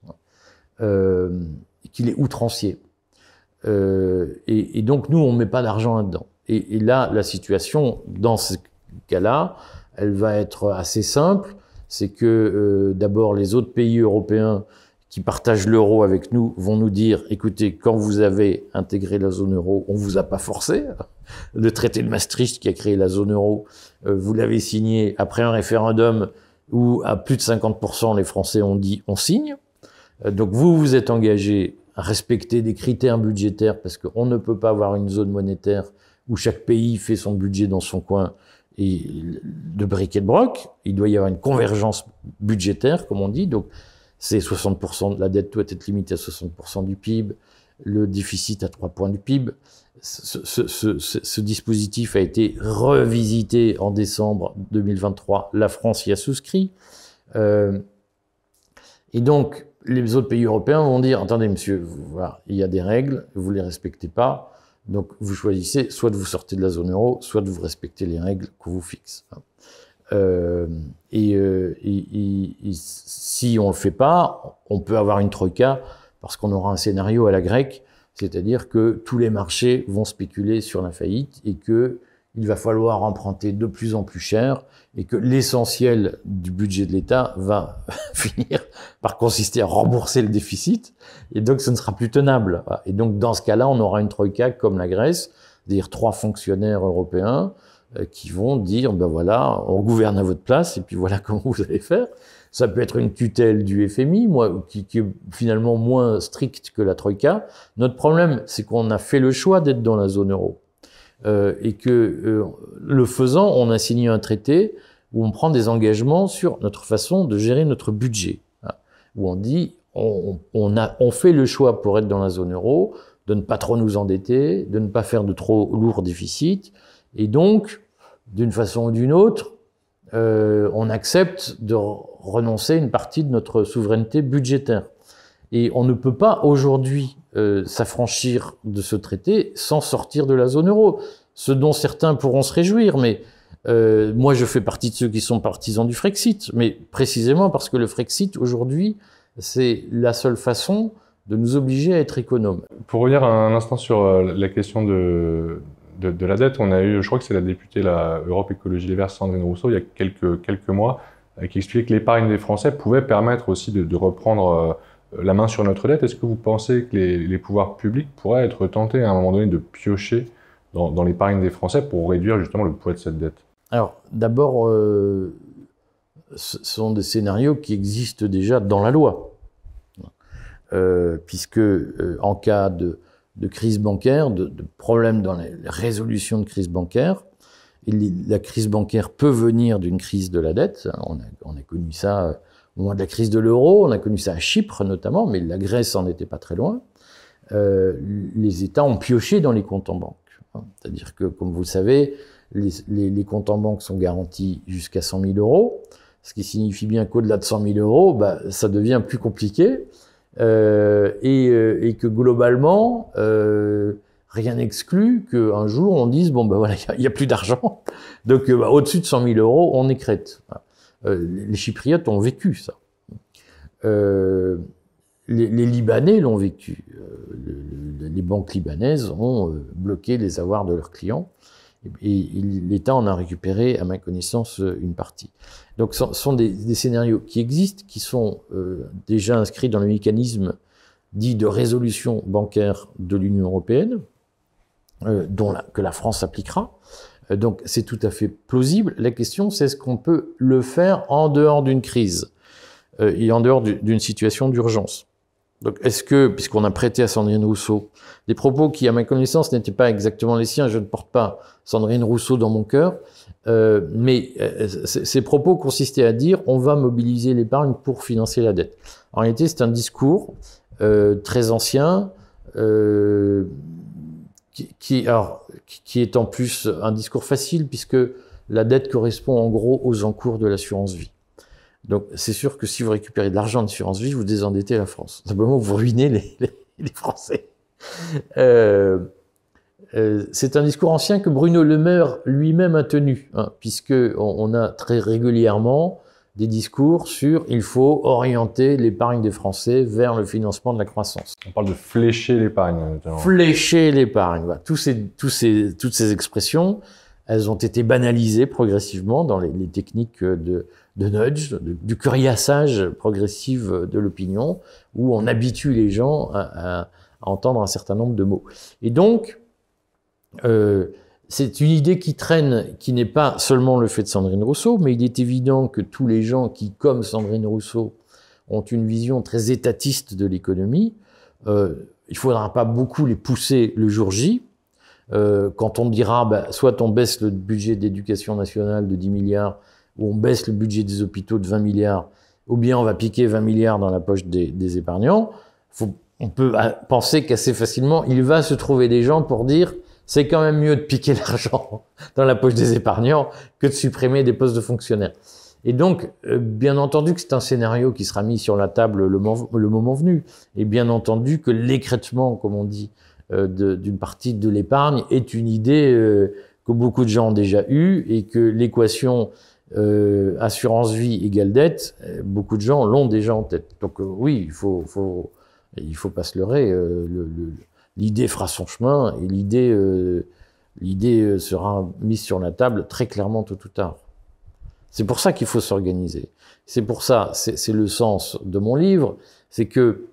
A: qu'il est outrancier. Et donc nous, on met pas d'argent là-dedans. Et là, la situation dans ce cas-là, elle va être assez simple. C'est que d'abord les autres pays européens qui partagent l'euro avec nous vont nous dire, écoutez, quand vous avez intégré la zone euro, on vous a pas forcé. Le traité de Maastricht qui a créé la zone euro, vous l'avez signé après un référendum où à plus de 50% les Français ont dit on signe. Donc vous vous êtes engagé à respecter des critères budgétaires parce qu'on ne peut pas avoir une zone monétaire où chaque pays fait son budget dans son coin et de bric et de broc. Il doit y avoir une convergence budgétaire, comme on dit. Donc, c'est 60% de la dette doit être limitée à 60% du PIB, le déficit à 3 points du PIB. Ce dispositif a été revisité en décembre 2023. La France y a souscrit. Et donc, les autres pays européens vont dire, attendez, monsieur, voilà, il y a des règles, vous les respectez pas. Donc, vous choisissez soit de vous sortir de la zone euro, soit de vous respecter les règles qu'on vous fixe. Si on le fait pas, on peut avoir une troïka parce qu'on aura un scénario à la grecque, c'est-à-dire que tous les marchés vont spéculer sur la faillite et que il va falloir emprunter de plus en plus cher et que l'essentiel du budget de l'État va finir par consister à rembourser le déficit et donc ce ne sera plus tenable. Et donc dans ce cas-là, on aura une troïka comme la Grèce, c'est-à-dire 3 fonctionnaires européens qui vont dire, ben voilà, on gouverne à votre place et puis voilà comment vous allez faire. Ça peut être une tutelle du FMI, qui est finalement moins stricte que la troïka. Notre problème, c'est qu'on a fait le choix d'être dans la zone euro. Et que le faisant, on a signé un traité où on prend des engagements sur notre façon de gérer notre budget, hein, où on dit on fait le choix pour être dans la zone euro de ne pas trop nous endetter, de ne pas faire de trop lourds déficits, et donc d'une façon ou d'une autre, on accepte de renoncer à une partie de notre souveraineté budgétaire. Et on ne peut pas aujourd'hui s'affranchir de ce traité sans sortir de la zone euro. Ce dont certains pourront se réjouir, mais moi je fais partie de ceux qui sont partisans du Frexit, mais précisément parce que le Frexit aujourd'hui, c'est la seule façon de nous obliger à être économes.
B: Pour revenir un instant sur la question de la dette, on a eu, je crois que c'est la députée Europe Écologie Les Verts, Sandrine Rousseau, il y a quelques mois, qui expliquait que l'épargne des Français pouvait permettre aussi de reprendre la main sur notre dette. Est-ce que vous pensez que les pouvoirs publics pourraient être tentés à un moment donné de piocher dans l'épargne des Français pour réduire justement le poids de cette dette?
A: Alors, d'abord, ce sont des scénarios qui existent déjà dans la loi, puisque en cas de crise bancaire, de problème dans la résolution de crise bancaire, la crise bancaire peut venir d'une crise de la dette. On a connu ça au moment de la crise de l'euro, on a connu ça à Chypre notamment, mais la Grèce en était pas très loin. Les États ont pioché dans les comptes en banque. C'est-à-dire que, comme vous le savez, les comptes en banque sont garantis jusqu'à 100 000 euros, ce qui signifie bien qu'au-delà de 100 000 euros, ça devient plus compliqué, et que globalement, rien n'exclut qu'un jour on dise, bon ben voilà, il y a plus d'argent, donc au-dessus de 100 000 euros, on écrète. Les Chypriotes ont vécu ça. Les Libanais l'ont vécu. Les banques libanaises ont bloqué les avoirs de leurs clients et l'État en a récupéré, à ma connaissance, une partie. Donc ce sont des scénarios qui existent, qui sont déjà inscrits dans le mécanisme dit de résolution bancaire de l'Union européenne, que la France appliquera. Donc c'est tout à fait plausible. La question, c'est est-ce qu'on peut le faire en dehors d'une crise et en dehors d'une situation d'urgence. Donc, est-ce que, puisqu'on a prêté à Sandrine Rousseau des propos qui, à ma connaissance, n'étaient pas exactement les siens, je ne porte pas Sandrine Rousseau dans mon cœur, mais ces propos consistaient à dire on va mobiliser l'épargne pour financer la dette. En réalité, c'est un discours très ancien, qui est en plus un discours facile, puisque la dette correspond en gros aux encours de l'assurance vie. Donc, c'est sûr que si vous récupérez de l'argent d'assurance vie, vous désendettez la France. Simplement, vous ruinez les Français. C'est un discours ancien que Bruno Le Maire lui-même a tenu, hein, puisque on a très régulièrement des discours sur il faut orienter l'épargne des Français vers le financement de la croissance.
B: On parle de flécher l'épargne, notamment.
A: Flécher l'épargne. Voilà. Toutes ces expressions, elles ont été banalisées progressivement dans les techniques de nudge, du curiassage progressif de l'opinion, où on habitue les gens à entendre un certain nombre de mots. Et donc, c'est une idée qui traîne, qui n'est pas seulement le fait de Sandrine Rousseau, mais il est évident que tous les gens qui, comme Sandrine Rousseau, ont une vision très étatiste de l'économie, il ne faudra pas beaucoup les pousser le jour J, quand on dira, soit on baisse le budget d'éducation nationale de 10 milliards, ou on baisse le budget des hôpitaux de 20 milliards, ou bien on va piquer 20 milliards dans la poche des épargnants, on peut penser qu'assez facilement, il va se trouver des gens pour dire c'est quand même mieux de piquer l'argent dans la poche des épargnants que de supprimer des postes de fonctionnaires. Et donc, bien entendu que c'est un scénario qui sera mis sur la table le moment venu. Et bien entendu que l'écrêtement, comme on dit, d'une partie de l'épargne est une idée que beaucoup de gens ont déjà eue et que l'équation assurance vie égale dette, beaucoup de gens l'ont déjà en tête. Donc oui, il faut pas se leurrer. L'idée fera son chemin et l'idée sera mise sur la table très clairement tôt ou tard. C'est pour ça qu'il faut s'organiser. C'est pour ça, c'est le sens de mon livre, c'est que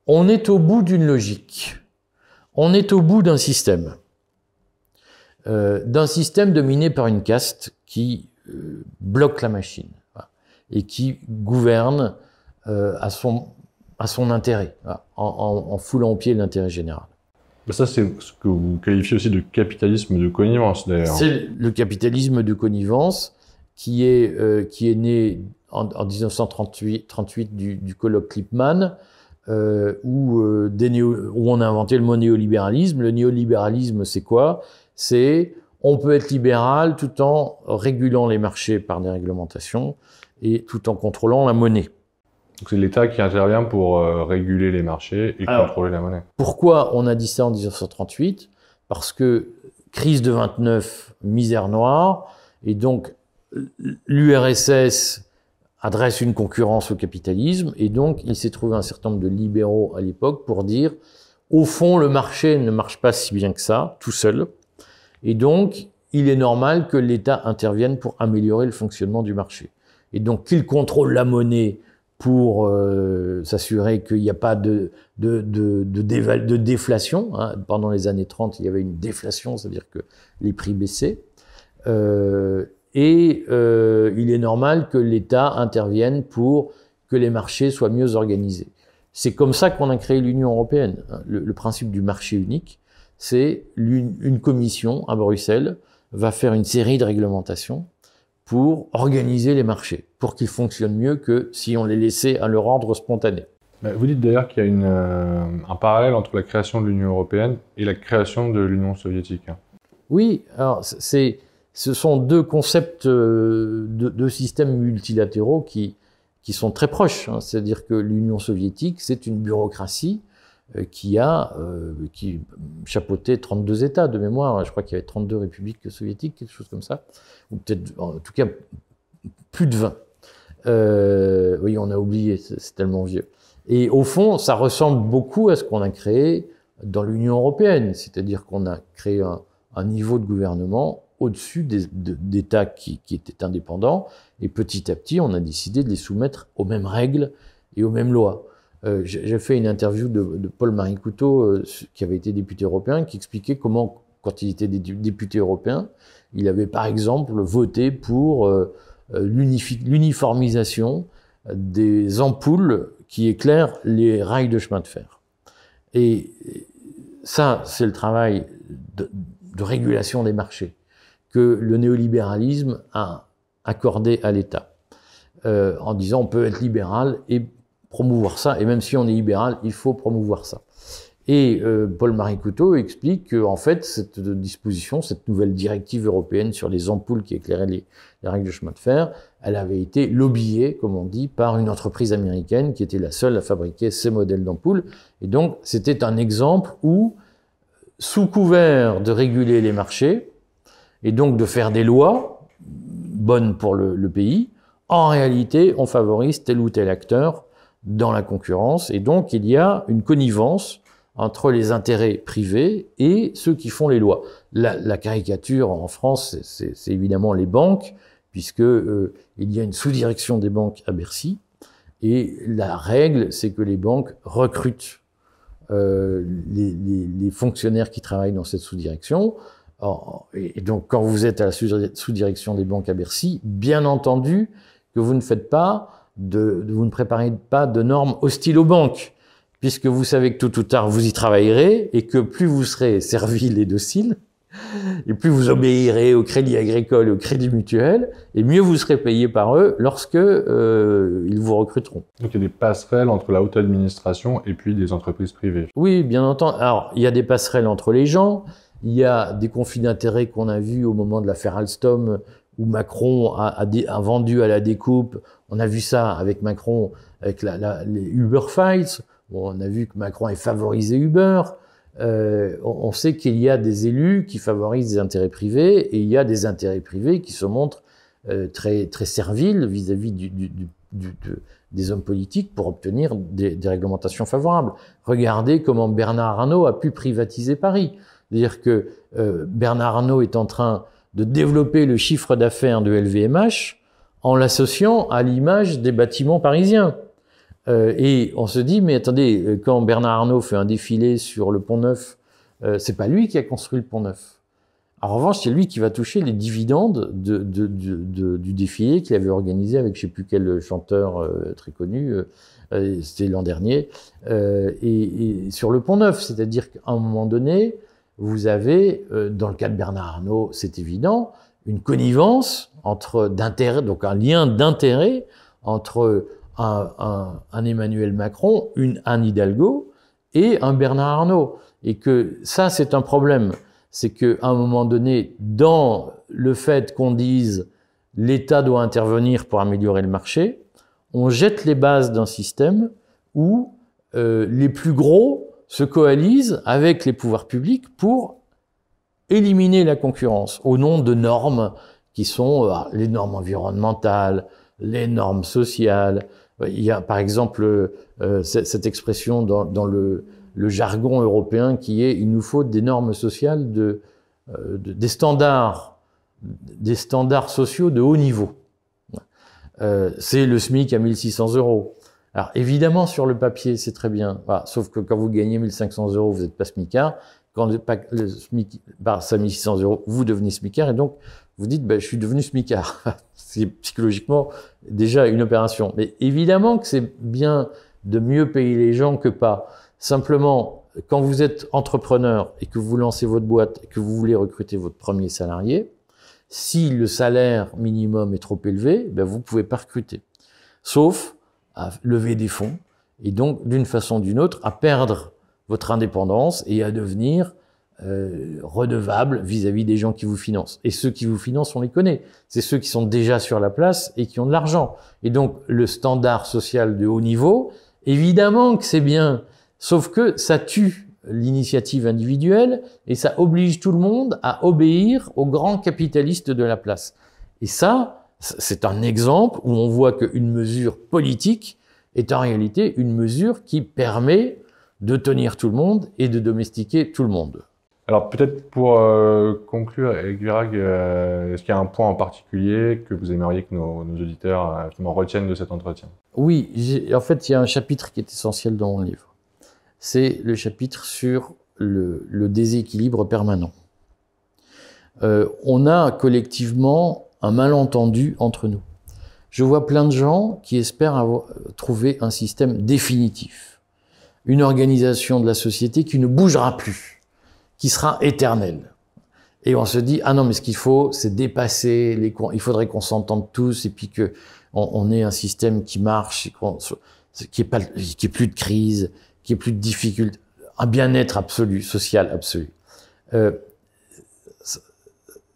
A: on est au bout d'une logique, on est au bout d'un système dominé par une caste qui bloque la machine, voilà, et qui gouverne à son intérêt, voilà, en foulant au pied l'intérêt général.
B: Ça, c'est ce que vous qualifiez aussi de capitalisme de connivence, d'ailleurs.
A: C'est le capitalisme de connivence qui est né en 1938 du colloque Lippmann, où on a inventé le mot néolibéralisme. Le néolibéralisme, c'est quoi? C'est on peut être libéral tout en régulant les marchés par des réglementations et tout en contrôlant la monnaie.
B: Donc c'est l'État qui intervient pour réguler les marchés et contrôler la monnaie.
A: Pourquoi on a dit ça en 1938? Parce que crise de 29, misère noire, et donc l'URSS adresse une concurrence au capitalisme, et donc il s'est trouvé un certain nombre de libéraux à l'époque pour dire au fond le marché ne marche pas si bien que ça, tout seul, et donc il est normal que l'État intervienne pour améliorer le fonctionnement du marché. Et donc qu'il contrôle la monnaie pour s'assurer qu'il n'y a pas de déflation. Hein. Pendant les années 30, il y avait une déflation, c'est-à-dire que les prix baissaient. Il est normal que l'État intervienne pour que les marchés soient mieux organisés. C'est comme ça qu'on a créé l'Union européenne. Le principe du marché unique, c'est une commission à Bruxelles va faire une série de réglementations pour organiser les marchés, pour qu'ils fonctionnent mieux que si on les laissait à leur ordre spontané.
B: Vous dites d'ailleurs qu'il y a un parallèle entre la création de l'Union européenne et la création de l'Union soviétique.
A: Oui, alors ce sont deux concepts de systèmes multilatéraux qui sont très proches. Hein. C'est-à-dire que l'Union soviétique, c'est une bureaucratie qui chapeautait 32 États de mémoire. Je crois qu'il y avait 32 républiques soviétiques, quelque chose comme ça. Ou peut-être, en tout cas, plus de 20. Oui, on a oublié, c'est tellement vieux. Et au fond, ça ressemble beaucoup à ce qu'on a créé dans l'Union européenne. C'est-à-dire qu'on a créé un niveau de gouvernement au-dessus d'États qui étaient indépendants. Et petit à petit, on a décidé de les soumettre aux mêmes règles et aux mêmes lois. J'ai fait une interview de Paul-Marie Couteau, qui avait été député européen, qui expliquait comment, quand il était député européen, il avait par exemple voté pour l'uniformisation des ampoules qui éclaire les rails de chemin de fer. Et ça, c'est le travail de régulation des marchés que le néolibéralisme a accordé à l'État, en disant on peut être libéral et promouvoir ça, et même si on est libéral, il faut promouvoir ça. Et Paul-Marie Couteau explique que, en fait, cette disposition, cette nouvelle directive européenne sur les ampoules qui éclairaient les règles de chemin de fer, elle avait été lobbyée, comme on dit, par une entreprise américaine qui était la seule à fabriquer ces modèles d'ampoules. Et donc, c'était un exemple où, sous couvert de réguler les marchés, et donc de faire des lois bonnes pour le pays, en réalité, on favorise tel ou tel acteur dans la concurrence. Et donc, il y a une connivence entre les intérêts privés et ceux qui font les lois. La caricature en France, c'est évidemment les banques, puisque il y a une sous-direction des banques à Bercy, et la règle, c'est que les banques recrutent les fonctionnaires qui travaillent dans cette sous-direction. Et donc, quand vous êtes à la sous-direction des banques à Bercy, bien entendu que vous ne faites pas vous ne préparez pas de normes hostiles aux banques, puisque vous savez que tôt ou tard vous y travaillerez, et que plus vous serez servile et docile, et plus vous obéirez au crédit agricole et au crédit mutuel, et mieux vous serez payé par eux lorsque ils vous recruteront.
B: Donc il y a des passerelles entre la haute administration et puis des entreprises privées.
A: Oui, bien entendu. Alors, il y a des passerelles entre les gens, il y a des conflits d'intérêts qu'on a vus au moment de l'affaire Alstom, où Macron a vendu à la découpe. On a vu ça avec Macron, avec les Uber Files. Bon, on a vu que Macron ait favorisé Uber. On sait qu'il y a des élus qui favorisent des intérêts privés, et il y a des intérêts privés qui se montrent très serviles vis-à-vis des hommes politiques pour obtenir des réglementations favorables. Regardez comment Bernard Arnault a pu privatiser Paris. C'est-à-dire que Bernard Arnault est en train de développer le chiffre d'affaires de LVMH en l'associant à l'image des bâtiments parisiens. Et on se dit, mais attendez, quand Bernard Arnault fait un défilé sur le Pont-Neuf, c'est pas lui qui a construit le Pont-Neuf. En revanche, c'est lui qui va toucher les dividendes du défilé qu'il avait organisé avec je sais plus quel chanteur très connu, c'était l'an dernier, et sur le Pont-Neuf. C'est-à-dire qu'à un moment donné, vous avez, dans le cas de Bernard Arnault, c'est évident, une connivence d'intérêt, donc un lien d'intérêt entre un Emmanuel Macron, Anne Hidalgo et un Bernard Arnault. Et que ça, c'est un problème. C'est qu'à un moment donné, dans le fait qu'on dise l'État doit intervenir pour améliorer le marché, on jette les bases d'un système où les plus gros se coalisent avec les pouvoirs publics pour éliminer la concurrence au nom de normes qui sont les normes environnementales, les normes sociales. Il y a par exemple cette expression dans le jargon européen qui est « il nous faut des normes sociales, des standards sociaux de haut niveau ». C'est le SMIC à 1 600 €. Alors évidemment, sur le papier, c'est très bien, sauf que quand vous gagnez 1 500 €, vous n'êtes pas smicard. Quand le SMIC passe à 1 600 €, vous devenez smicard, et donc vous dites je suis devenu smicard. C'est psychologiquement déjà une opération. Mais évidemment que c'est bien de mieux payer les gens que pas. Simplement, quand vous êtes entrepreneur et que vous lancez votre boîte et que vous voulez recruter votre premier salarié, si le salaire minimum est trop élevé, vous ne pouvez pas recruter. Sauf à lever des fonds, et donc, d'une façon ou d'une autre, à perdre votre indépendance et à devenir redevable vis-à-vis des gens qui vous financent. Et ceux qui vous financent, on les connaît. C'est ceux qui sont déjà sur la place et qui ont de l'argent. Et donc, le standard social de haut niveau, évidemment que c'est bien, sauf que ça tue l'initiative individuelle et ça oblige tout le monde à obéir aux grands capitalistes de la place. Et ça, c'est un exemple où on voit qu'une mesure politique est en réalité une mesure qui permet de tenir tout le monde et de domestiquer tout le monde.
B: Alors peut-être pour conclure, Eric Virag, est-ce qu'il y a un point en particulier que vous aimeriez que nos auditeurs justement retiennent de cet entretien?
A: Oui, en fait, il y a un chapitre qui est essentiel dans mon livre. C'est le chapitre sur le déséquilibre permanent. On a collectivement un malentendu entre nous. Je vois plein de gens qui espèrent trouver un système définitif. Une organisation de la société qui ne bougera plus, qui sera éternelle. Et on se dit, ah non, mais ce qu'il faut, c'est dépasser il faudrait qu'on s'entende tous et puis que on ait un système qui marche, qu'il n'y ait plus de crise, qu'il n'y ait plus de difficultés, un bien-être absolu, social absolu.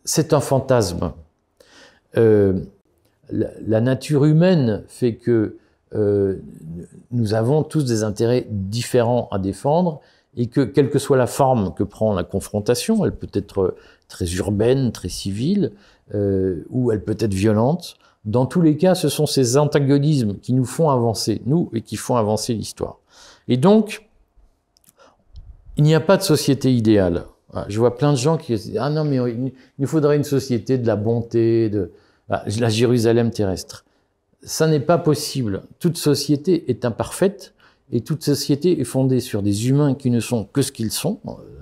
A: C'est un fantasme. La nature humaine fait que nous avons tous des intérêts différents à défendre et que, quelle que soit la forme que prend la confrontation, elle peut être très urbaine, très civile, ou elle peut être violente. Dans tous les cas, ce sont ces antagonismes qui nous font avancer, nous, et qui font avancer l'histoire. Et donc, il n'y a pas de société idéale. Je vois plein de gens qui disent « Ah non, mais il nous faudrait une société de la bonté, de la Jérusalem terrestre ». Ça n'est pas possible. Toute société est imparfaite et toute société est fondée sur des humains qui ne sont que ce qu'ils sont.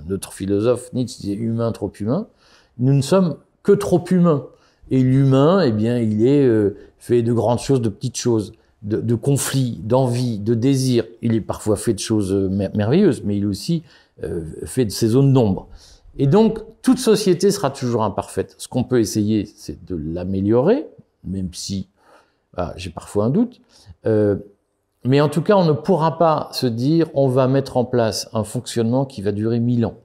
A: Notre philosophe Nietzsche disait « humain, trop humain ». Nous ne sommes que trop humains. Et l'humain, eh bien, il est fait de grandes choses, de petites choses, de conflits, d'envie, de désirs. Il est parfois fait de choses merveilleuses, mais il est aussi fait de ces zones d'ombre. Et donc, toute société sera toujours imparfaite. Ce qu'on peut essayer, c'est de l'améliorer, même si j'ai parfois un doute. Mais en tout cas, on ne pourra pas se dire on va mettre en place un fonctionnement qui va durer 1000 ans.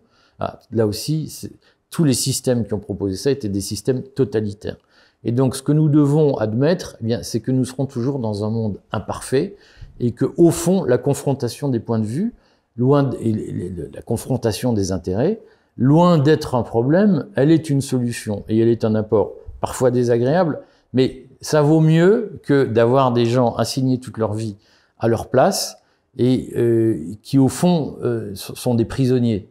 A: Là aussi, tous les systèmes qui ont proposé ça étaient des systèmes totalitaires. Et donc, ce que nous devons admettre, eh bien, c'est que nous serons toujours dans un monde imparfait et que, au fond, la confrontation des points de vue, la confrontation des intérêts, loin d'être un problème, elle est une solution et elle est un apport parfois désagréable, mais ça vaut mieux que d'avoir des gens assignés toute leur vie à leur place et qui, au fond, sont des prisonniers.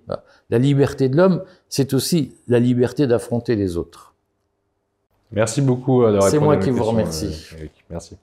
A: La liberté de l'homme, c'est aussi la liberté d'affronter les autres.
B: Merci beaucoup de répondre à mes questions.
A: C'est moi qui vous remercie.
B: Eric. Merci.